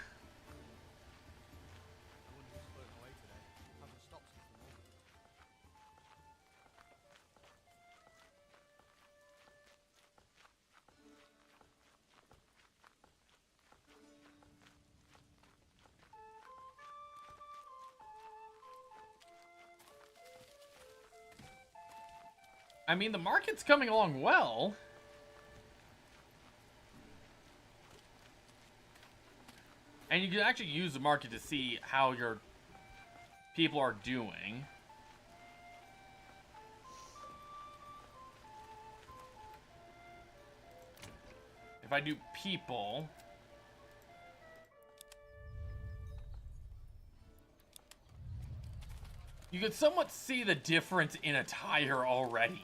I mean, the market's coming along well. And you can actually use the market to see how your people are doing. If I do people, You can somewhat see the difference in attire already.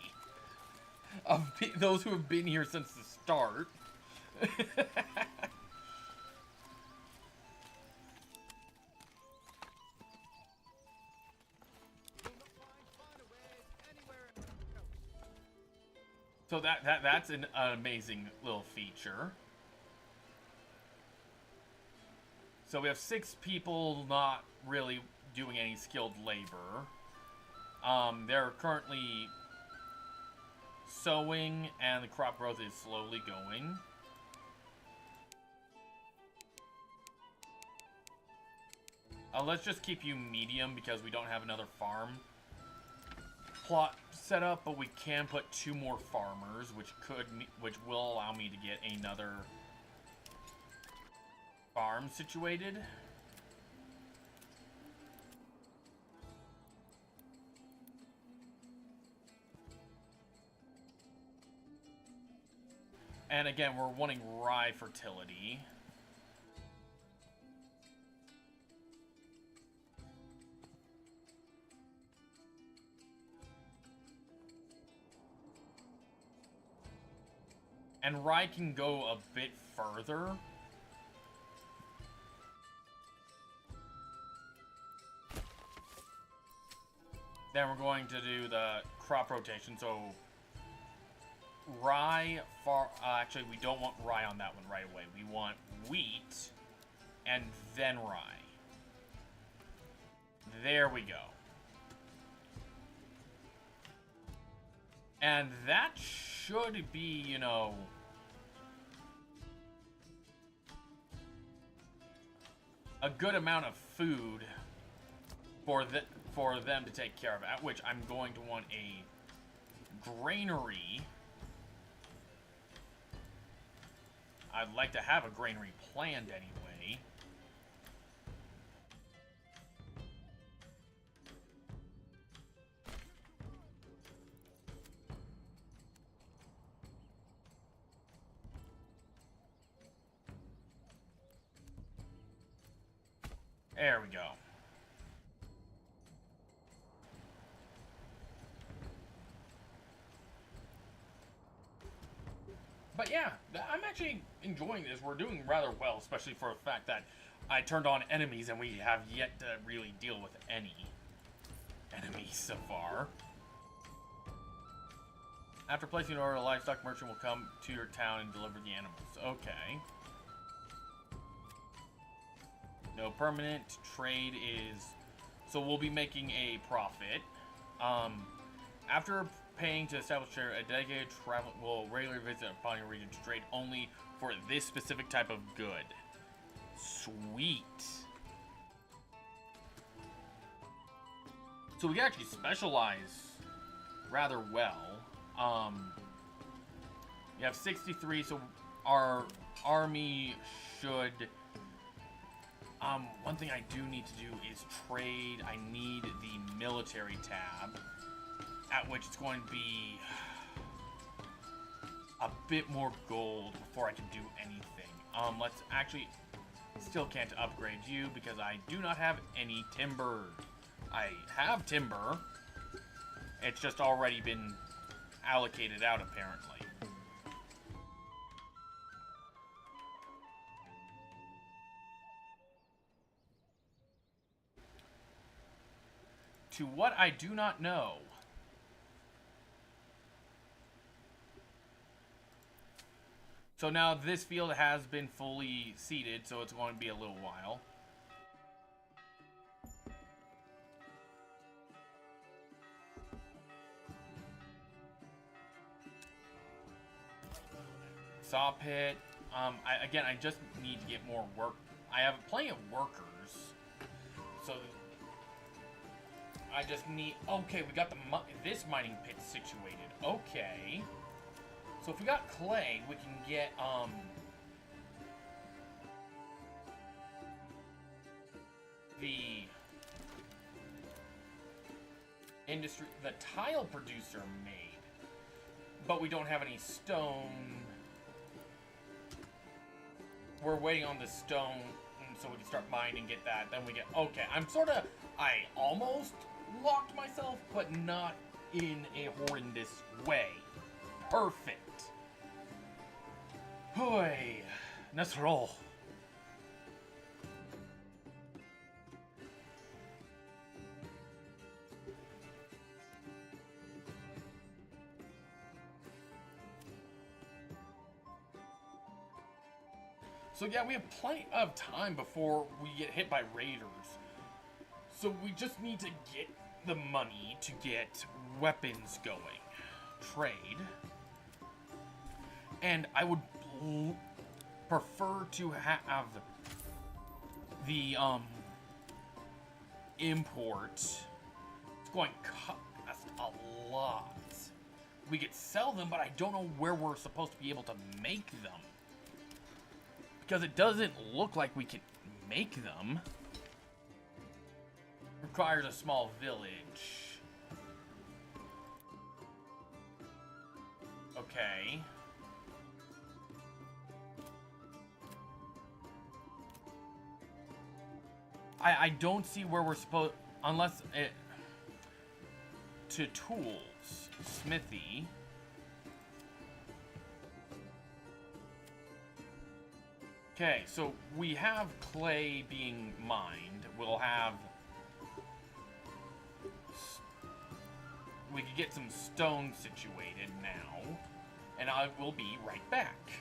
Of those who have been here since the start. So that's an amazing little feature. So we have 6 people not really doing any skilled labor. They're currently sowing, and the crop growth is slowly going. Let's just keep you medium because we don't have another farm plot set up, but we can put 2 more farmers, which will allow me to get another farm situated. And again, we're wanting rye fertility. And rye can go a bit further. Then we're going to do the crop rotation. So rye, actually we don't want rye on that one right away. We want wheat and then rye. There we go. And that should be, you know, a good amount of food for them to take care of, at which I'm going to want a granary. I'd like to have a granary planned anyway. There we go. But yeah, I'm actually enjoying this. We're doing rather well, especially for the fact that I turned on enemies and we have yet to really deal with any enemies so far. After placing an order, a livestock merchant will come to your town and deliver the animals. Okay. No permanent. Trade is... So we'll be making a profit. After paying to establish trade, a dedicated traveler will regularly visit upon your region to trade only for this specific type of good. Sweet. So we can actually specialize rather well. We have 63, so our army should... one thing I do need to do is trade. I need the military tab, at which it's going to be a bit more gold before I can do anything. Let's actually... Still can't upgrade you because I do not have any timber. I have timber. It's just already been allocated out, apparently. To what I do not know. So now this field has been fully seeded, so it's going to be a little while. Saw pit. Again, I just need to get more work. I have plenty of workers, so I just need... Okay, we got this mining pit situated. Okay. So if we got clay, we can get, the tile producer made. But we don't have any stone. We're waiting on the stone so we can start mining and get that. Then we get... Okay, I almost locked myself, but not in a horrendous way. Perfect. Hoy, let's roll. So yeah, we have plenty of time before we get hit by raiders. So we just need to get the money to get weapons going. Trade. And I would prefer to have the import. It's going to cost a lot. We could sell them, but I don't know where we're supposed to be able to make them. Because it doesn't look like we can make them. Requires a small village. Okay. I don't see where we're supposed, unless it, to tools, smithy. Okay, so we have clay being mined. We'll have, we could get some stone situated now, and I will be right back.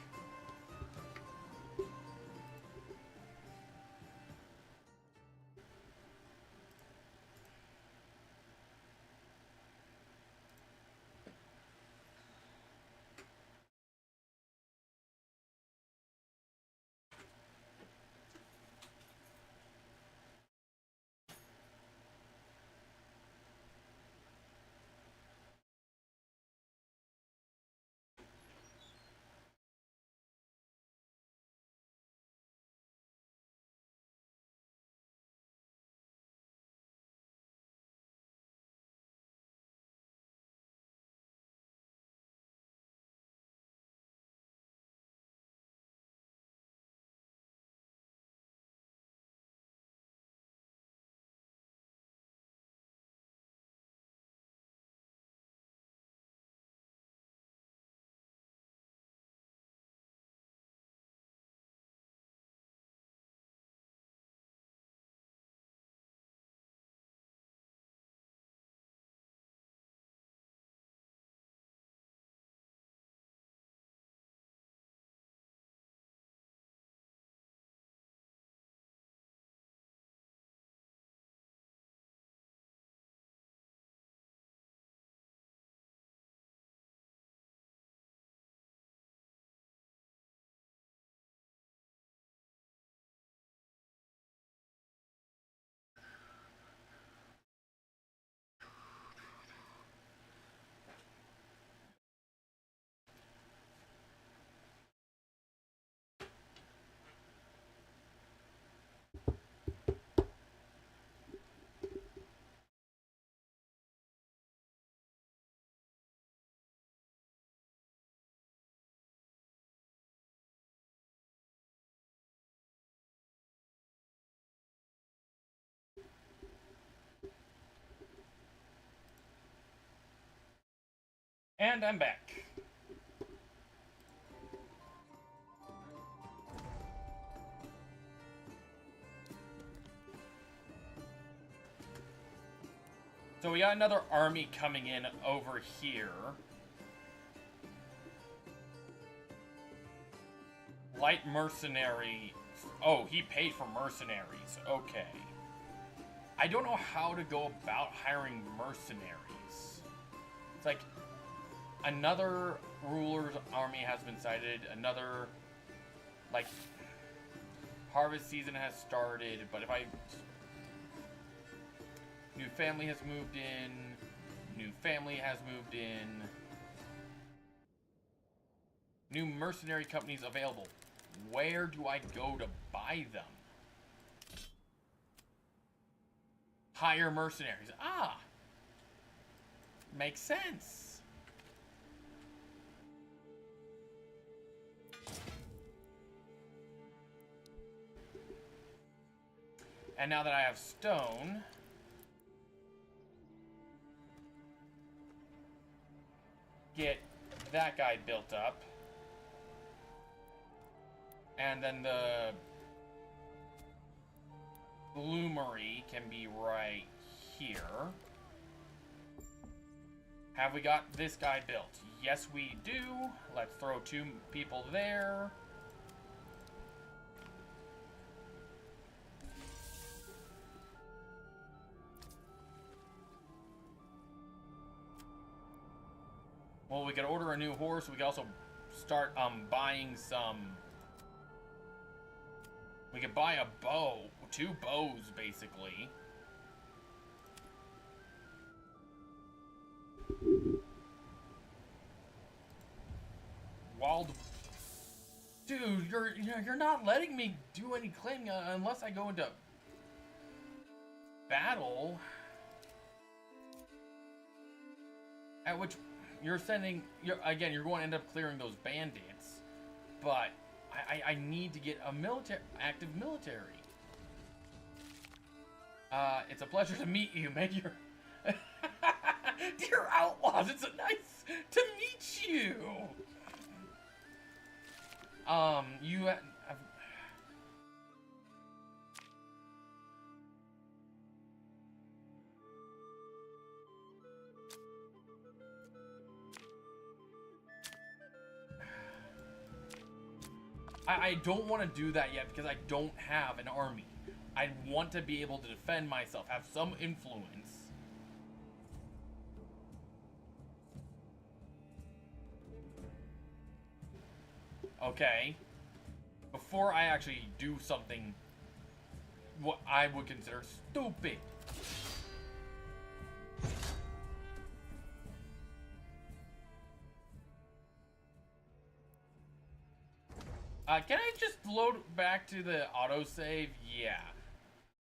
And I'm back. So we got another army coming in over here. Light mercenary. Oh, he paid for mercenaries. Okay. I don't know how to go about hiring mercenaries. It's like another ruler's army has been sighted. Another, like, harvest season has started. But if I... New family has moved in. New family has moved in. New mercenary companies available. Where do I go to buy them? Hire mercenaries. Ah! Makes sense. And now that I have stone, that guy built up. And then the bloomery can be right here. Have we got this guy built? Yes, we do. Let's throw 2 people there. Well, we could order a new horse. We could also start buying some. We could buy a bow, 2 bows basically. Wild, dude, you're not letting me do any claiming unless I go into battle. At which you're sending, you're going to end up clearing those bandits, but I need to get a active military. It's a pleasure to meet you, Major. Dear outlaws, it's nice to meet you. You have... I don't want to do that yet because I don't have an army. I want to be able to defend myself, have some influence. Okay. Before I actually do something what I would consider stupid. Can I just load back to the autosave? Yeah.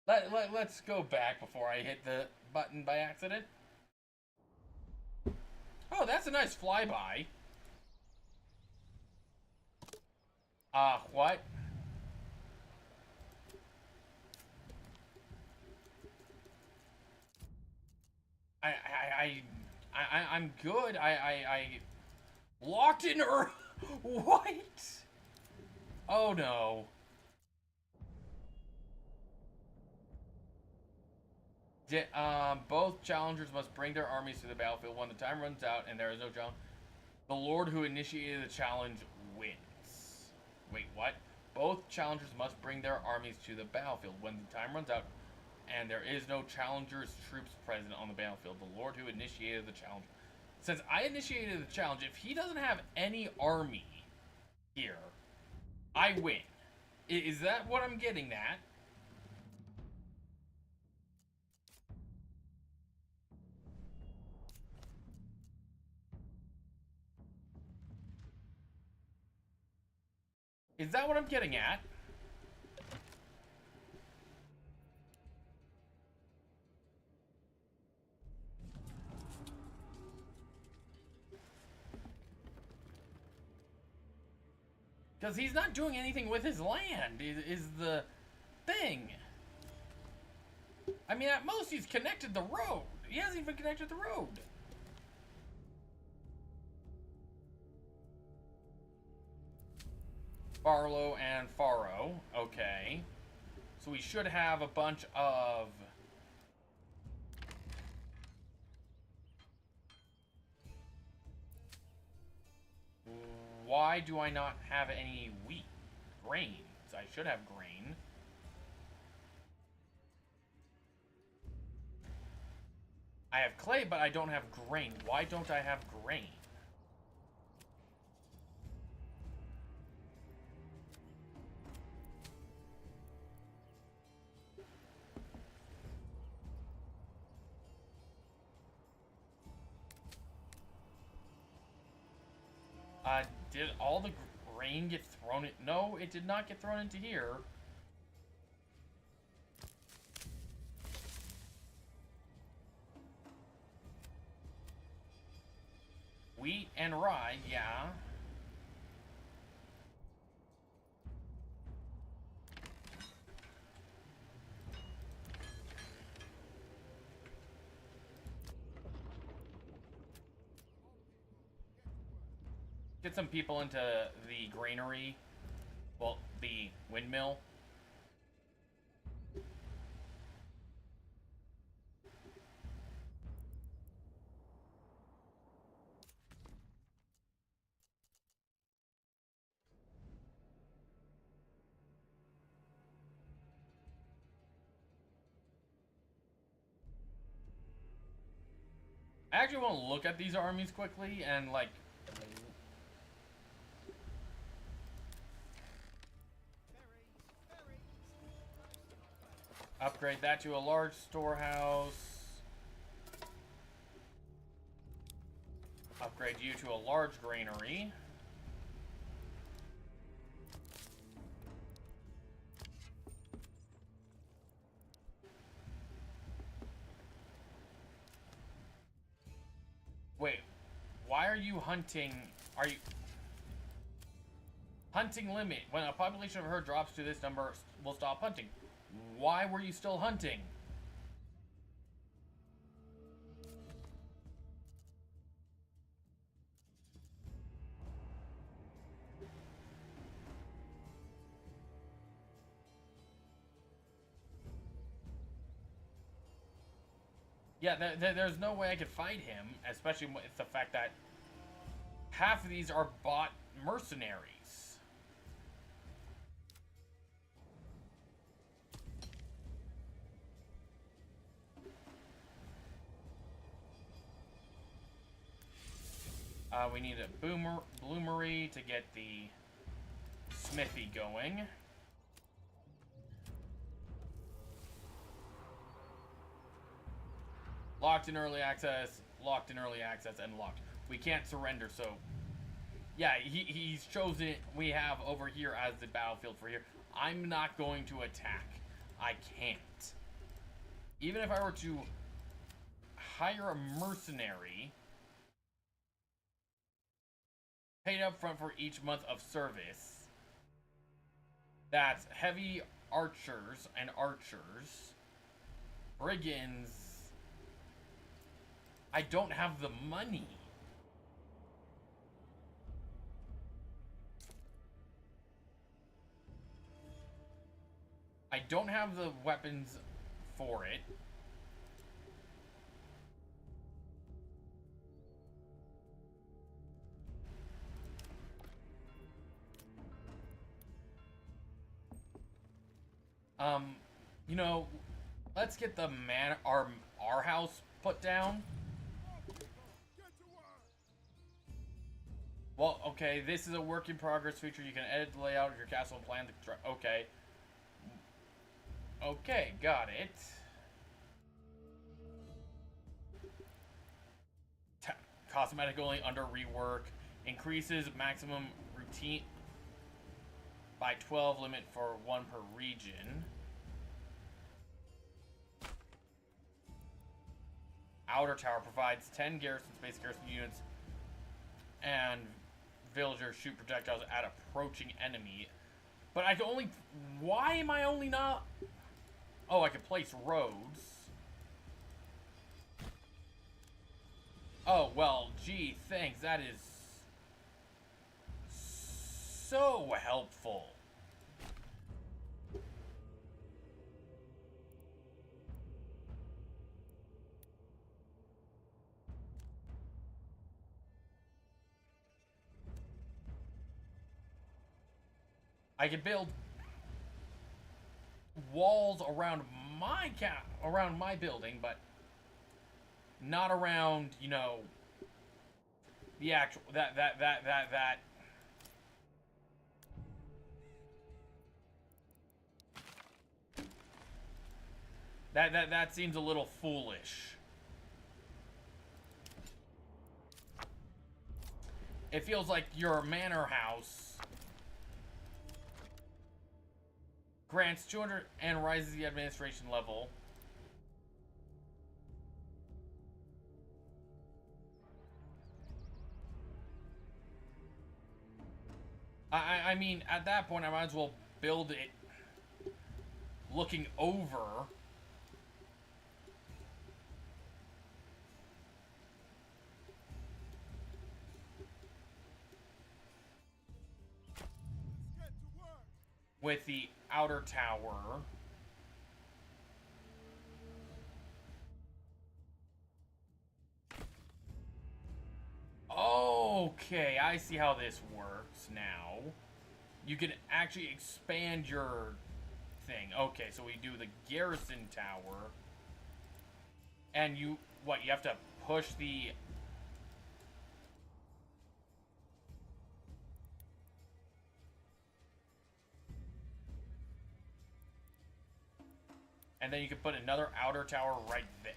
Let's go back before I hit the button by accident. Oh, that's a nice flyby. What? I'm good. I locked in her. What? Oh no. Both challengers must bring their armies to the battlefield when the time runs out and there is no challenge. The Lord who initiated the challenge wins. Wait, what? Both challengers must bring their armies to the battlefield when the time runs out and there is no challenger's troops present on the battlefield. The Lord who initiated the challenge. Since I initiated the challenge, if he doesn't have any army here, I win. Is that what I'm getting at? Is that what I'm getting at? Because he's not doing anything with his land, is the thing. I mean, at most he's connected the road. He hasn't even connected the road. Barlow and Faro. Okay. So we should have a bunch of... Why do I not have any wheat? Grains. I should have grain. I have clay, but I don't have grain. Why don't I have grain? Did all the grain get thrown in? No, it did not get thrown into here. Wheat and rye, yeah. Get some people into the granary. Well, the windmill. I actually want to look at these armies quickly and, like, upgrade that to a large storehouse. Upgrade you to a large granary. Wait, why are you hunting? Are you... Hunting limit. When a population of a herd drops to this number, we'll stop hunting. Why were you still hunting? Yeah, there's no way I could fight him, especially with the fact that half of these are bought mercenaries. We need a bloomery to get the smithy going. Locked in early access, and locked. We can't surrender, so... Yeah, he's chosen we have over here as the battlefield for here. I'm not going to attack. I can't. Even if I were to hire a mercenary, paid up front for each month of service, that's heavy archers and archers, brigands. I don't have the money. I don't have the weapons for it. You know, let's get the our house put down. Well, okay, this is a work in progress feature. You can edit the layout of your castle and plan the... Okay. Okay, got it. Cosmetic only under rework. Increases maximum routine by 12, limit for 1 per region. Outer tower provides 10 garrison space garrison units and villagers shoot projectiles at approaching enemy. But I can only... Why am I only not... Oh, I can place roads. Oh, well, gee, thanks. That is so helpful. I can build walls around my building, but not around, you know, the actual that seems a little foolish. It feels like your manor house grants 200 and rises the administration level. I mean, at that point, I might as well build it looking over. with the outer tower. Okay, I see how this works now. You can actually expand your thing. Okay, so we do the garrison tower. And you have to push the... And then you can put another outer tower right there.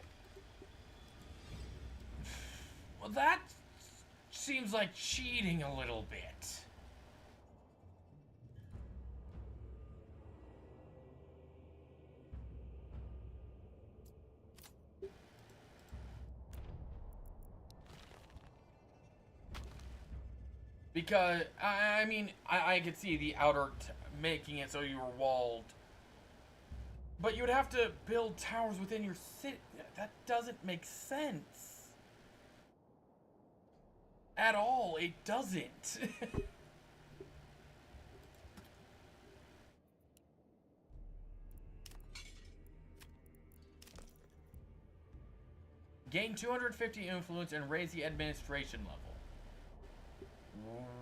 Well, that seems like cheating a little bit. Because, I mean, I could see the outer making it so you were walled. But you would have to build towers within your city. That doesn't make sense. At all, it doesn't. Gain 250 influence and raise the administration level.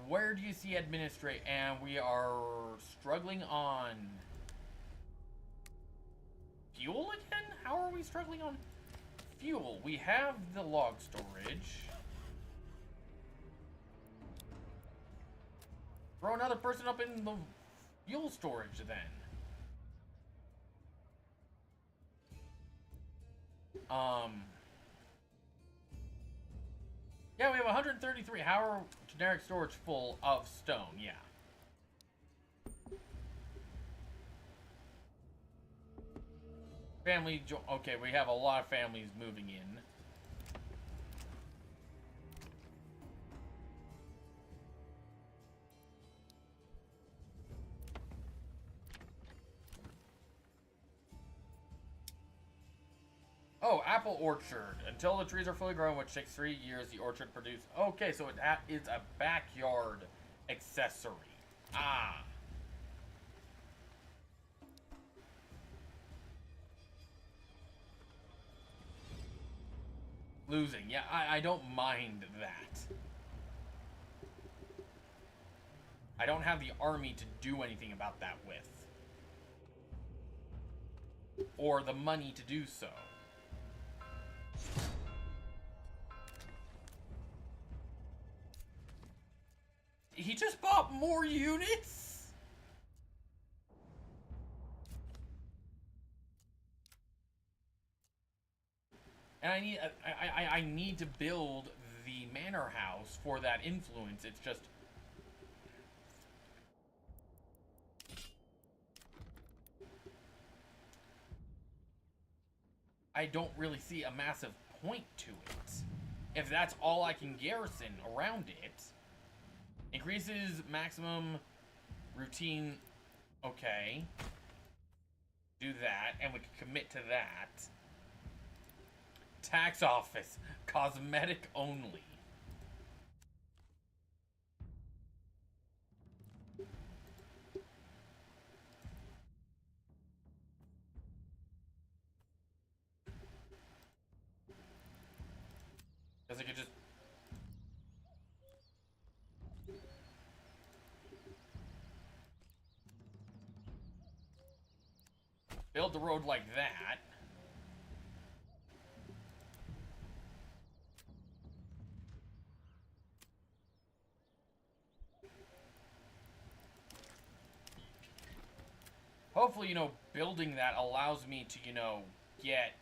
Where do you see administrate? And we are struggling on fuel again? How are we struggling on fuel? We have the log storage. Throw another person up in the fuel storage then. Yeah, we have 133. How are generic storage full of stone? Yeah. Family, okay, we have a lot of families moving in. Oh, apple orchard. Until the trees are fully grown, which takes 3 years, the orchard produces... Okay, so it is a backyard accessory. Ah. Losing. Yeah, I don't mind that. I don't have the army to do anything about that with. Or the money to do so. He just bought more units? And I need to build the manor house for that influence. It's just... I don't really see a massive point to it. If that's all I can garrison around it. Increases maximum routine. Okay. Do that, and we can commit to that. Tax office. Cosmetic only. Because I could just... build the road like that. Hopefully, you know, building that allows me to, you know, get...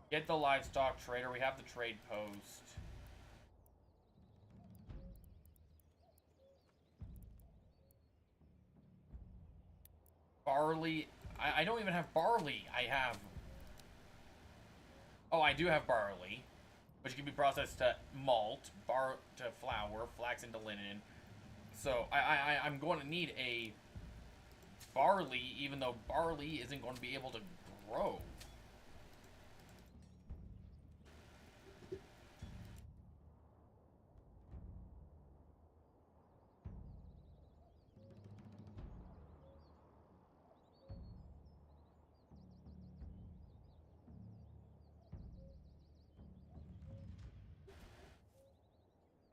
get the livestock trader. We have the trade post. Barley. I don't even have barley. I have... Oh, I do have barley, which can be processed to malt, to flour, flax into linen. So I'm going to need a barley, even though barley isn't going to be able to grow.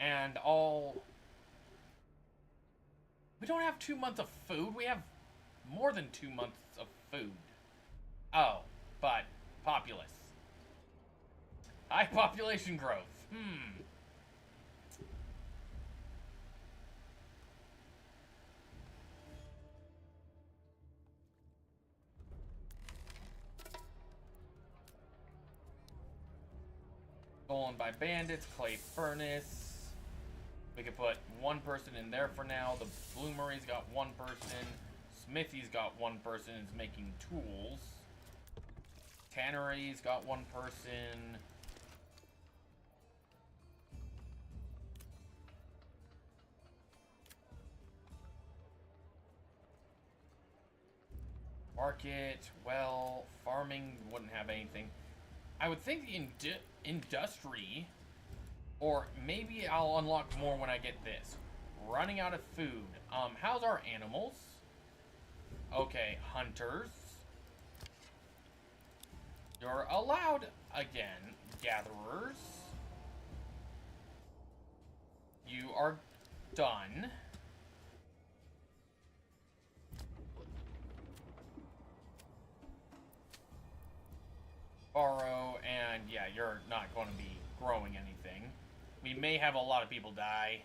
And all... We don't have 2 months of food. We have more than 2 months of food. Oh, but populace. High population growth. Stolen by bandits, clay furnace. We could put one person in there for now. The bloomery's got one person. Smithy's got one person, is making tools. Tannery's got one person. Market, well, farming wouldn't have anything. I would think the industry, or maybe I'll unlock more when I get this. Running out of food. How's our animals? Okay, hunters. You're allowed again. Gatherers. You are done. Borrow, and yeah, you're not going to be growing anything. We may have a lot of people die.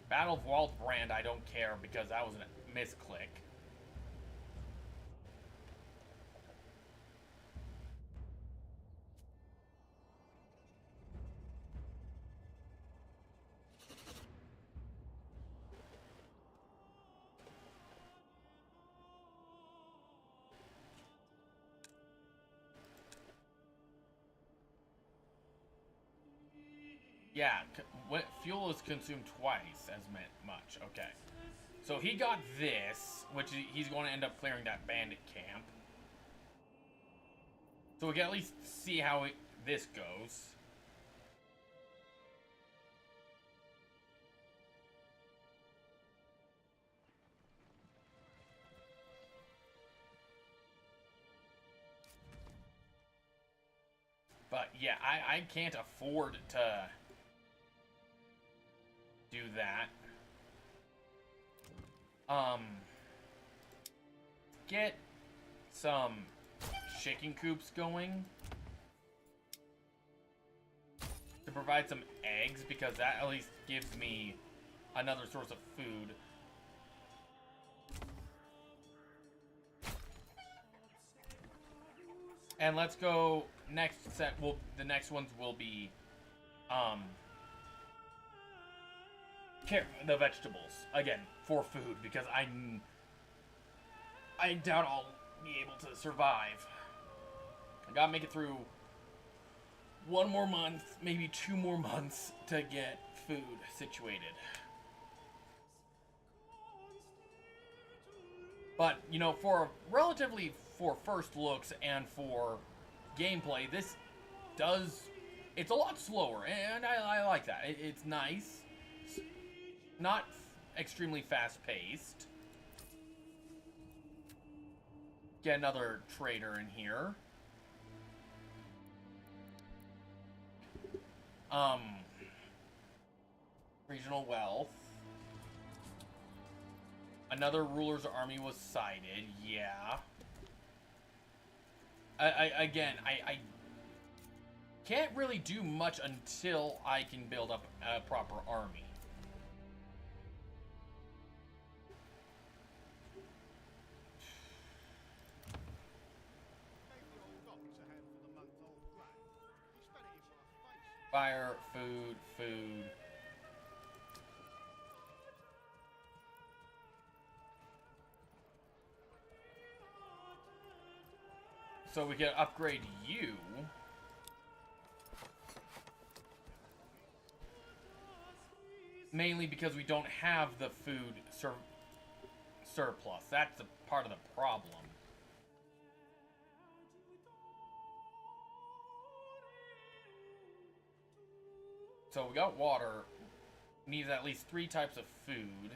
Battle of Waldbrand, I don't care because that was a misclick. Yeah, fuel is consumed twice as much. Okay. So he got this, which he's going to end up clearing that bandit camp. So we can at least see how this goes. But yeah, I can't afford to do that. Get some chicken coops going to provide some eggs, because that at least gives me another source of food. And let's go next set. The next ones will be the vegetables again for food, because I doubt I'll be able to survive. I gotta make it through 1 more month, maybe 2 more months to get food situated. But, you know, for first looks and for gameplay, it's a lot slower, and I like that. It's nice. It's not extremely fast-paced. Get another trader in here. Regional wealth. Another ruler's army was sighted, yeah. I can't really do much until I can build up a proper army. Fire, food. So we can upgrade you. Mainly because we don't have the food surplus. That's a part of the problem. So we got water. Needs at least 3 types of food.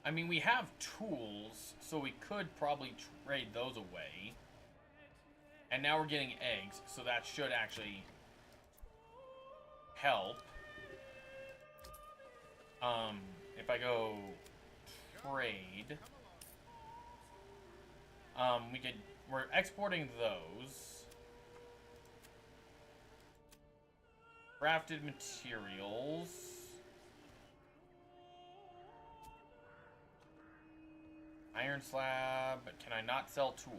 I mean, we have tools, so we could probably trade those away. And now we're getting eggs, so that should actually help. If I go trade, we're exporting those. Crafted materials. Iron slab, but can I not sell tools?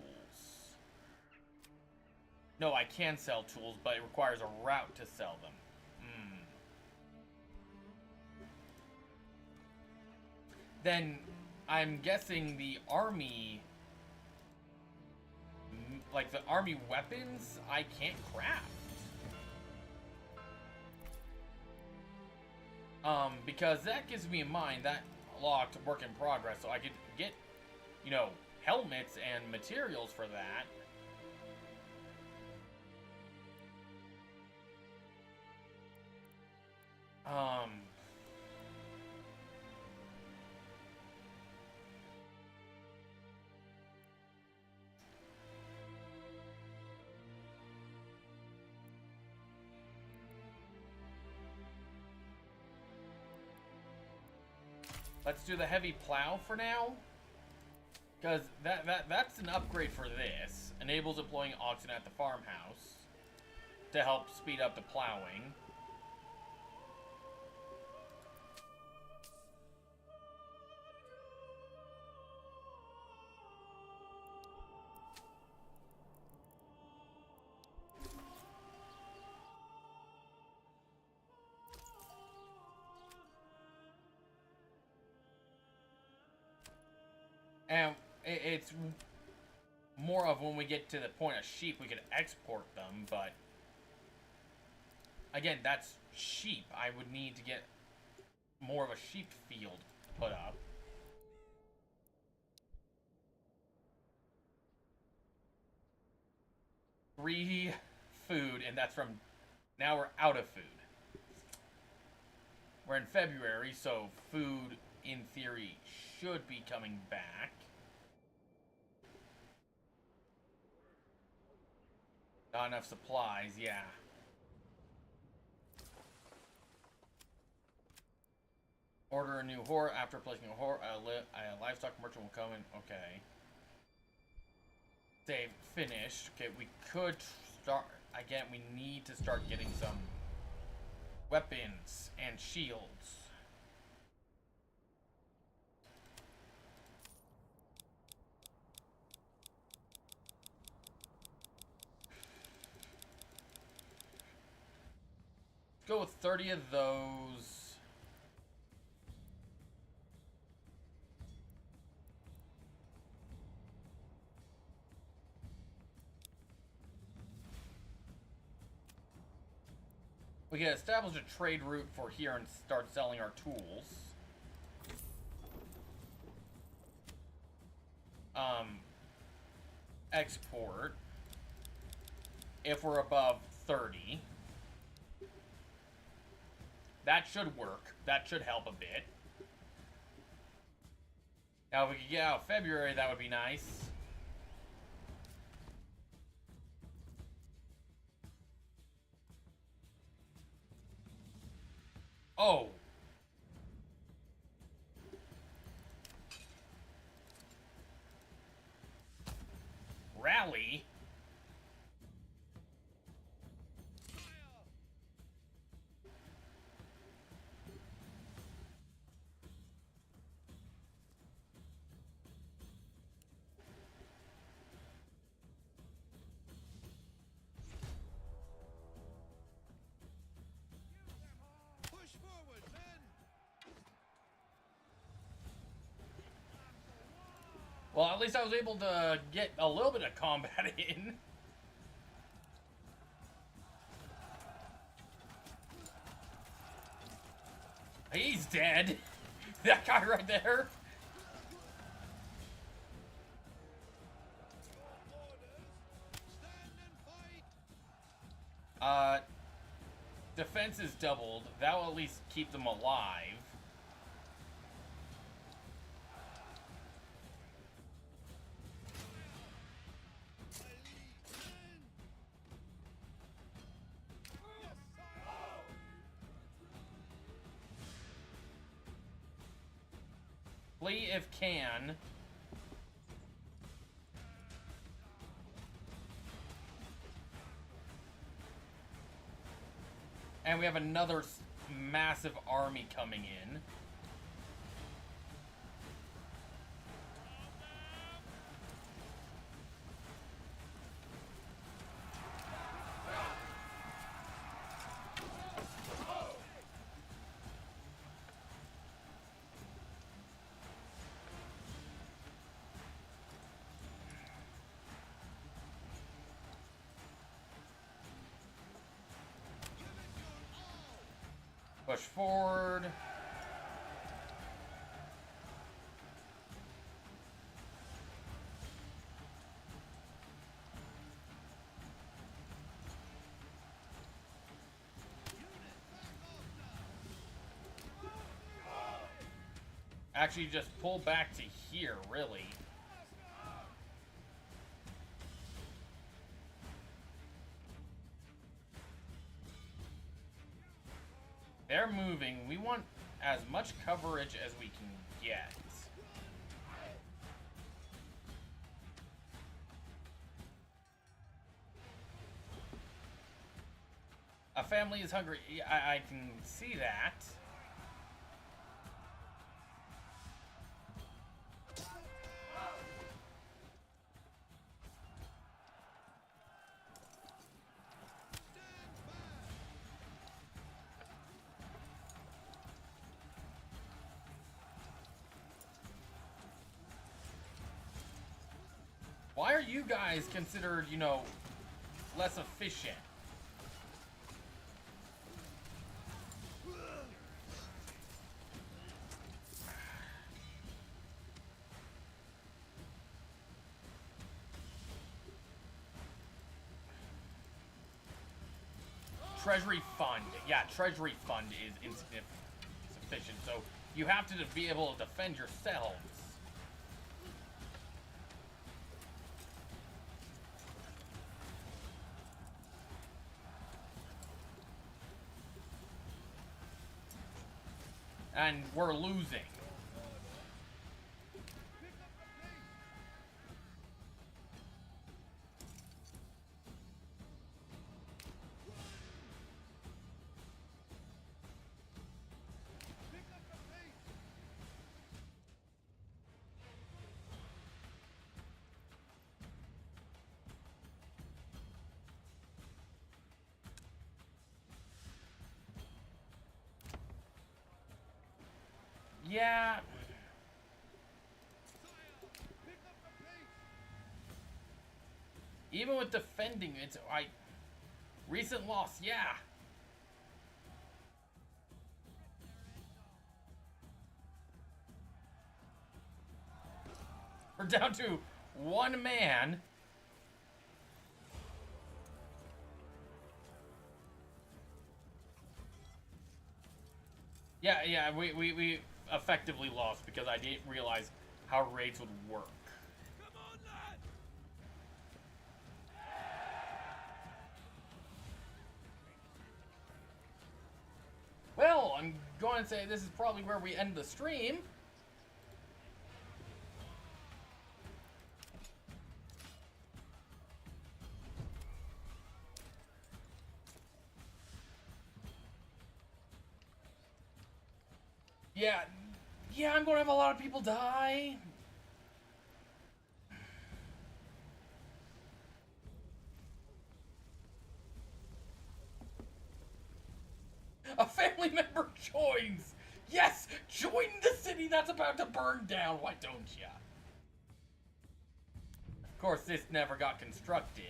No, I can sell tools, but it requires a route to sell them. Then I'm guessing the army, like the army weapons, I can't craft. Because that gives me in mind that locked work in progress, so I could get, you know, helmets and materials for that. Let's do the heavy plow for now. Because that's an upgrade for this. Enables deploying oxen at the farmhouse to help speed up the plowing. And it's more of when we get to the point of sheep, we could export them, but again, that's sheep. I would need to get more of a sheep field put up. Free food, and that's from, now we're out of food. We're in February, so food, in theory, should be coming back. Not enough supplies, yeah. Order a new whore. After placing a whore, a livestock merchant will come in. Okay. Save. Finished. Okay, we could start. Again, we need to start getting some weapons and shields. Go with 30 of those. We can establish a trade route for here and start selling our tools. Export. If we're above 30. That should work. That should help a bit. Now, if we could get out February, that would be nice. Oh. Rally? Well, at least I was able to get a little bit of combat in. He's dead. That guy right there. Defense is doubled. That will at least keep them alive. Flee if can. And we have another massive army coming in. Push forward. Actually, just pull back to here, really. They're moving. We want as much coverage as we can get. A family is hungry. I can see that. Why are you guys considered, you know, less efficient? Treasury fund. Yeah, treasury fund is insufficient. So you have to be able to defend yourselves. And we're losing. Yeah. Even with defending, it's recent loss, yeah. We're down to one man. Yeah, we effectively lost because I didn't realize how raids would work. Come on, lad! Well, I'm going to say this is probably where we end the stream. Yeah, I'm going to have a lot of people die. A family member joins. Yes, join the city that's about to burn down. Why don't ya? Of course, this never got constructed.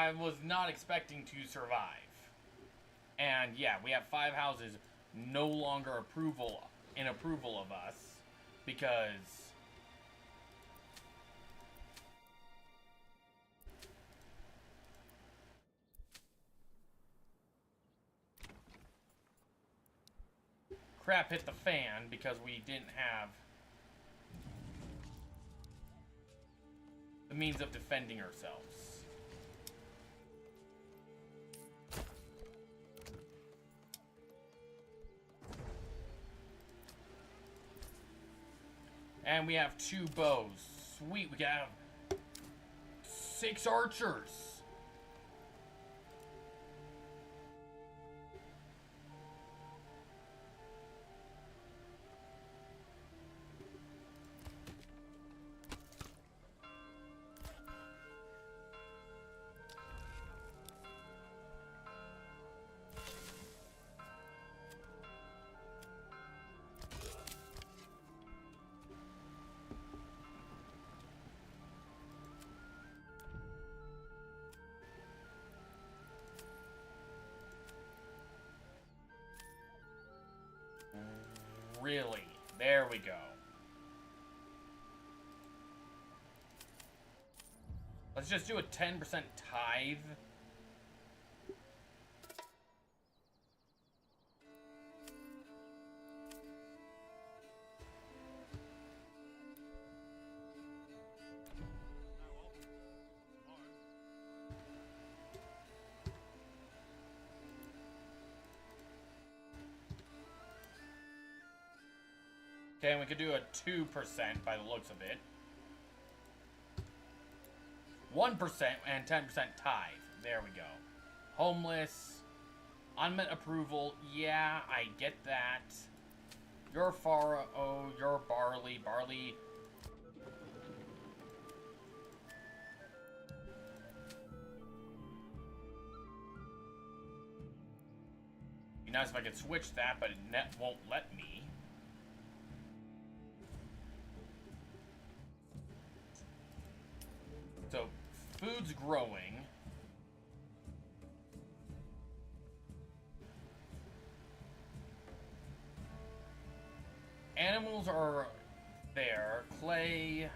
I was not expecting to survive. And yeah, we have 5 houses no longer in approval of us because crap hit the fan because we didn't have the means of defending ourselves. And we have 2 bows. Sweet, we have 6 archers. Really? There we go. Let's just do a 10% tithe. Okay, and we could do a 2% by the looks of it. 1% and 10% tithe. There we go. Homeless. Unmet approval. Yeah, I get that. Your Pharaoh, your Barley. Barley. Be nice if I could switch that, but it won't let me. So, food's growing. Animals are there. Clay.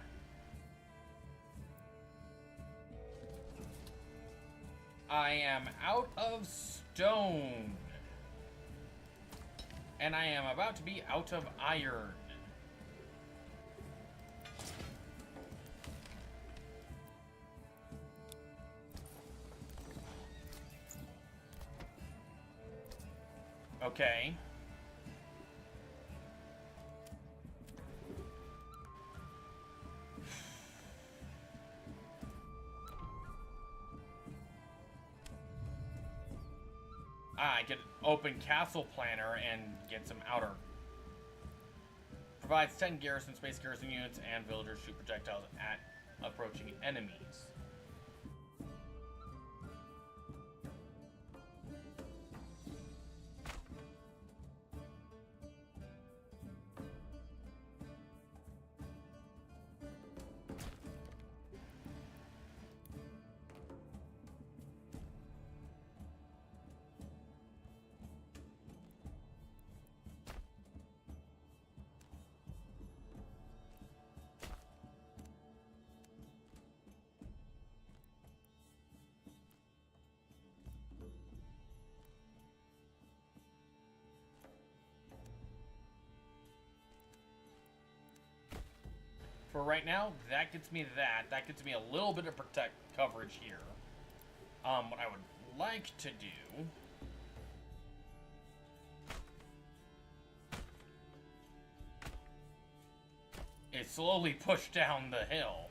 I am out of stone. And I am about to be out of iron. Okay. I get open castle planner and get some outer. Provides 10 garrison space, garrison units, and villagers shoot projectiles at approaching enemies. For right now, that gets me that. That gets me a little bit of protect coverage here. What I would like to do is slowly push down the hill.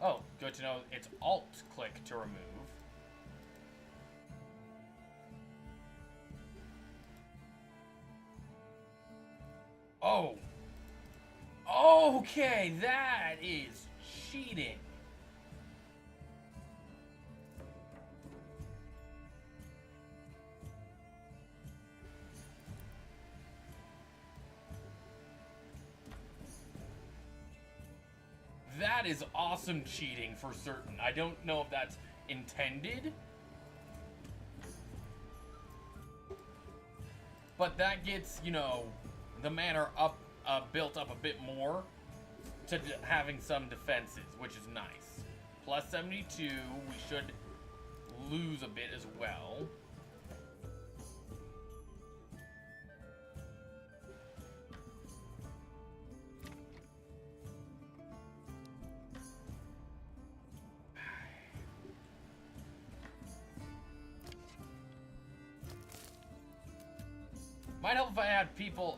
Oh, good to know it's Alt-click to remove. Oh. Okay, that is cheating. That is awesome cheating for certain. I don't know if that's intended. But that gets, you know, the manor up, built up a bit more to having some defenses, which is nice. Plus 72, we should lose a bit as well. Might help if I had people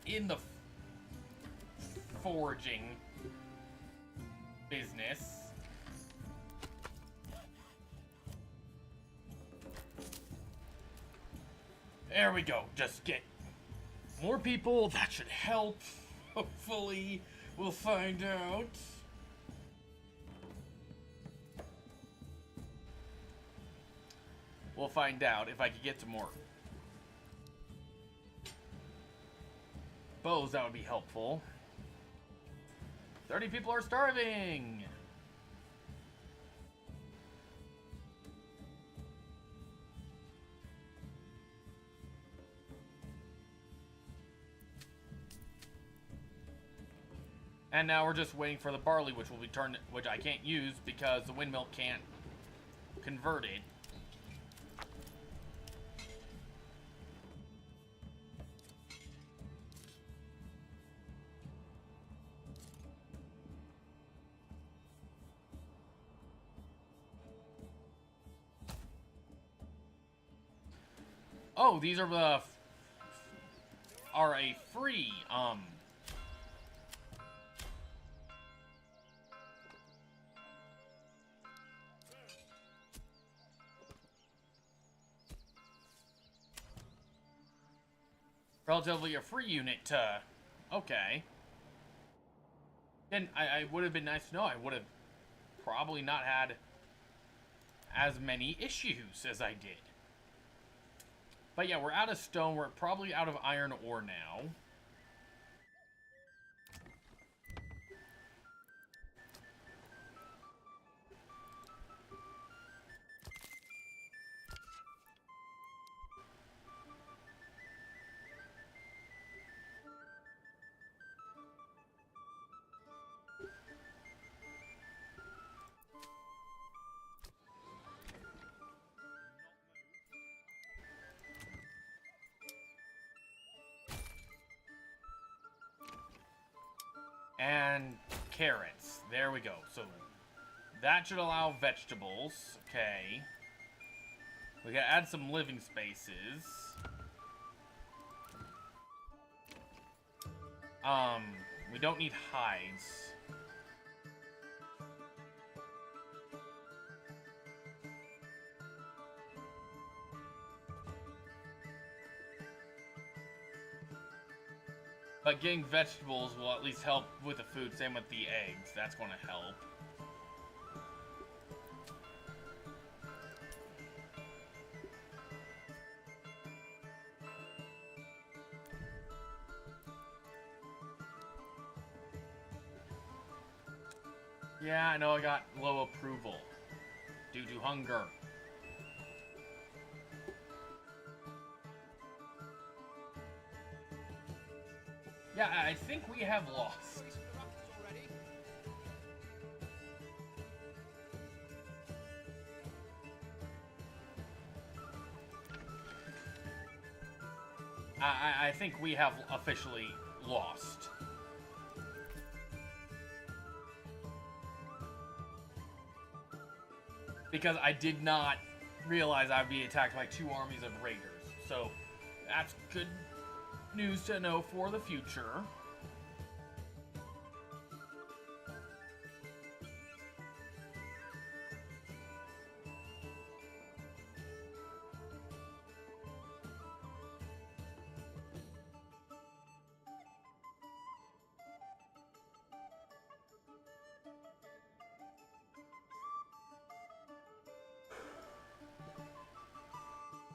in the foraging business. There we go. Just get more people. That should help. Hopefully, we'll find out. We'll find out if I could get some more bows. That would be helpful. 30 people are starving. And now we're just waiting for the barley, which will be turned, which I can't use because the windmill can't convert it. Oh, these are the are a free relatively a free unit to, okay. Then I would have been nice to know. I would have probably not had as many issues as I did. But yeah, we're out of stone. We're probably out of iron ore now. And carrots. There we go. So that should allow vegetables. Okay. We gotta add some living spaces. We don't need hides. But getting vegetables will at least help with the food. Same with the eggs. That's going to help. Yeah, I know I got low approval due to hunger. Yeah, I think we have lost. I think we have officially lost. Because I did not realize I'd be attacked by 2 armies of raiders. So, that's good news to know for the future.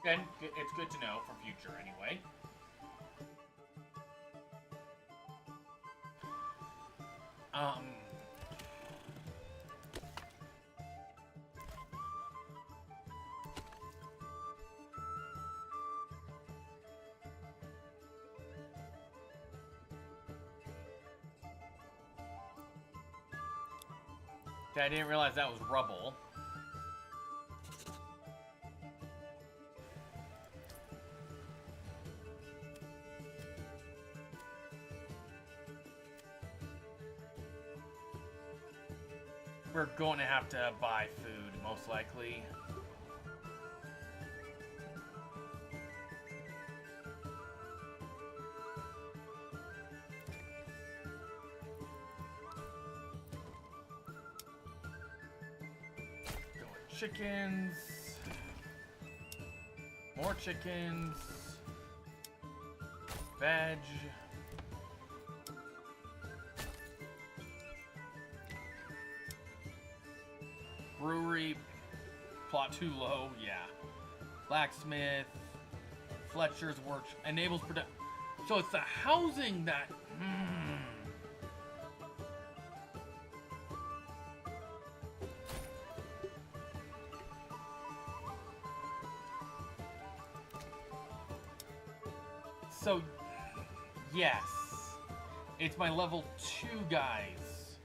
Then it's good to know for future anyway. I didn't realize that was rubble. We're going to have to buy food, most likely. Chickens, more chickens, veg, brewery, plot too low, yeah, blacksmith, Fletcher's work, enables production, so it's the housing that, So, yes, it's my level 2 guys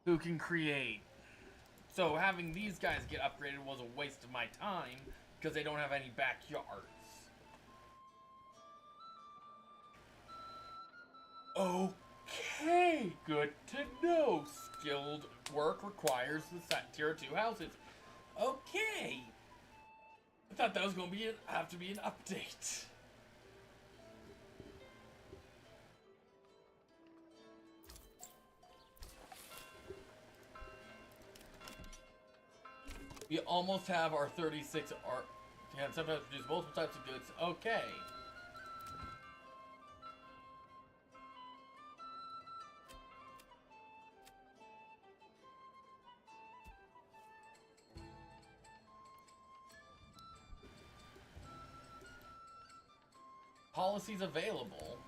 who can create. So having these guys get upgraded was a waste of my time because they don't have any backyards. Okay, good to know. Skilled work requires the tier 2 houses. Okay. I thought that was going to have to be an update. We almost have our 36 art. Can sometimes produce multiple types of goods. Okay. Policies available.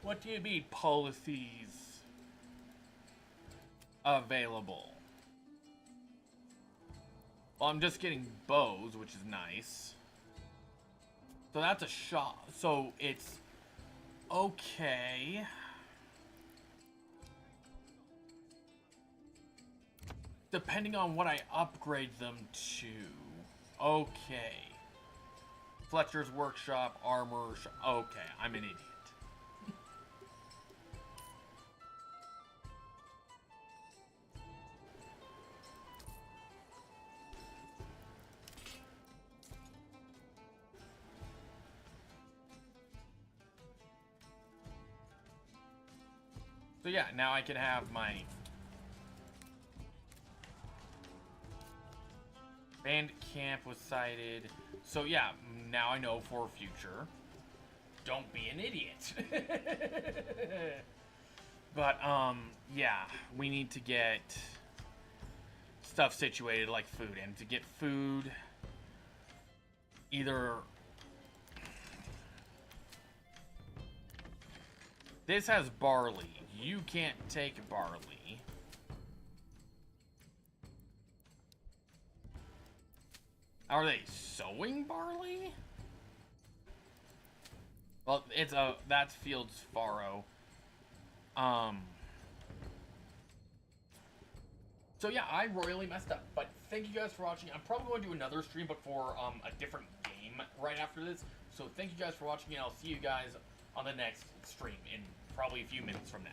What do you mean policies available? Well, I'm just getting bows, which is nice. So that's a shot. So it's okay. Depending on what I upgrade them to. Okay. Fletcher's workshop, armor. Okay, I'm an idiot. So yeah, now I can have my bandit camp was sighted. So yeah, now I know for future. Don't be an idiot. But yeah, we need to get stuff situated like food, and to get food, either this has barley. You can't take barley. Are they sowing barley? Well, that's Fields Faro. So yeah, I royally messed up, but thank you guys for watching. I'm probably going to do another stream, but for a different game right after this. So thank you guys for watching, and I'll see you guys on the next stream in probably a few minutes from now.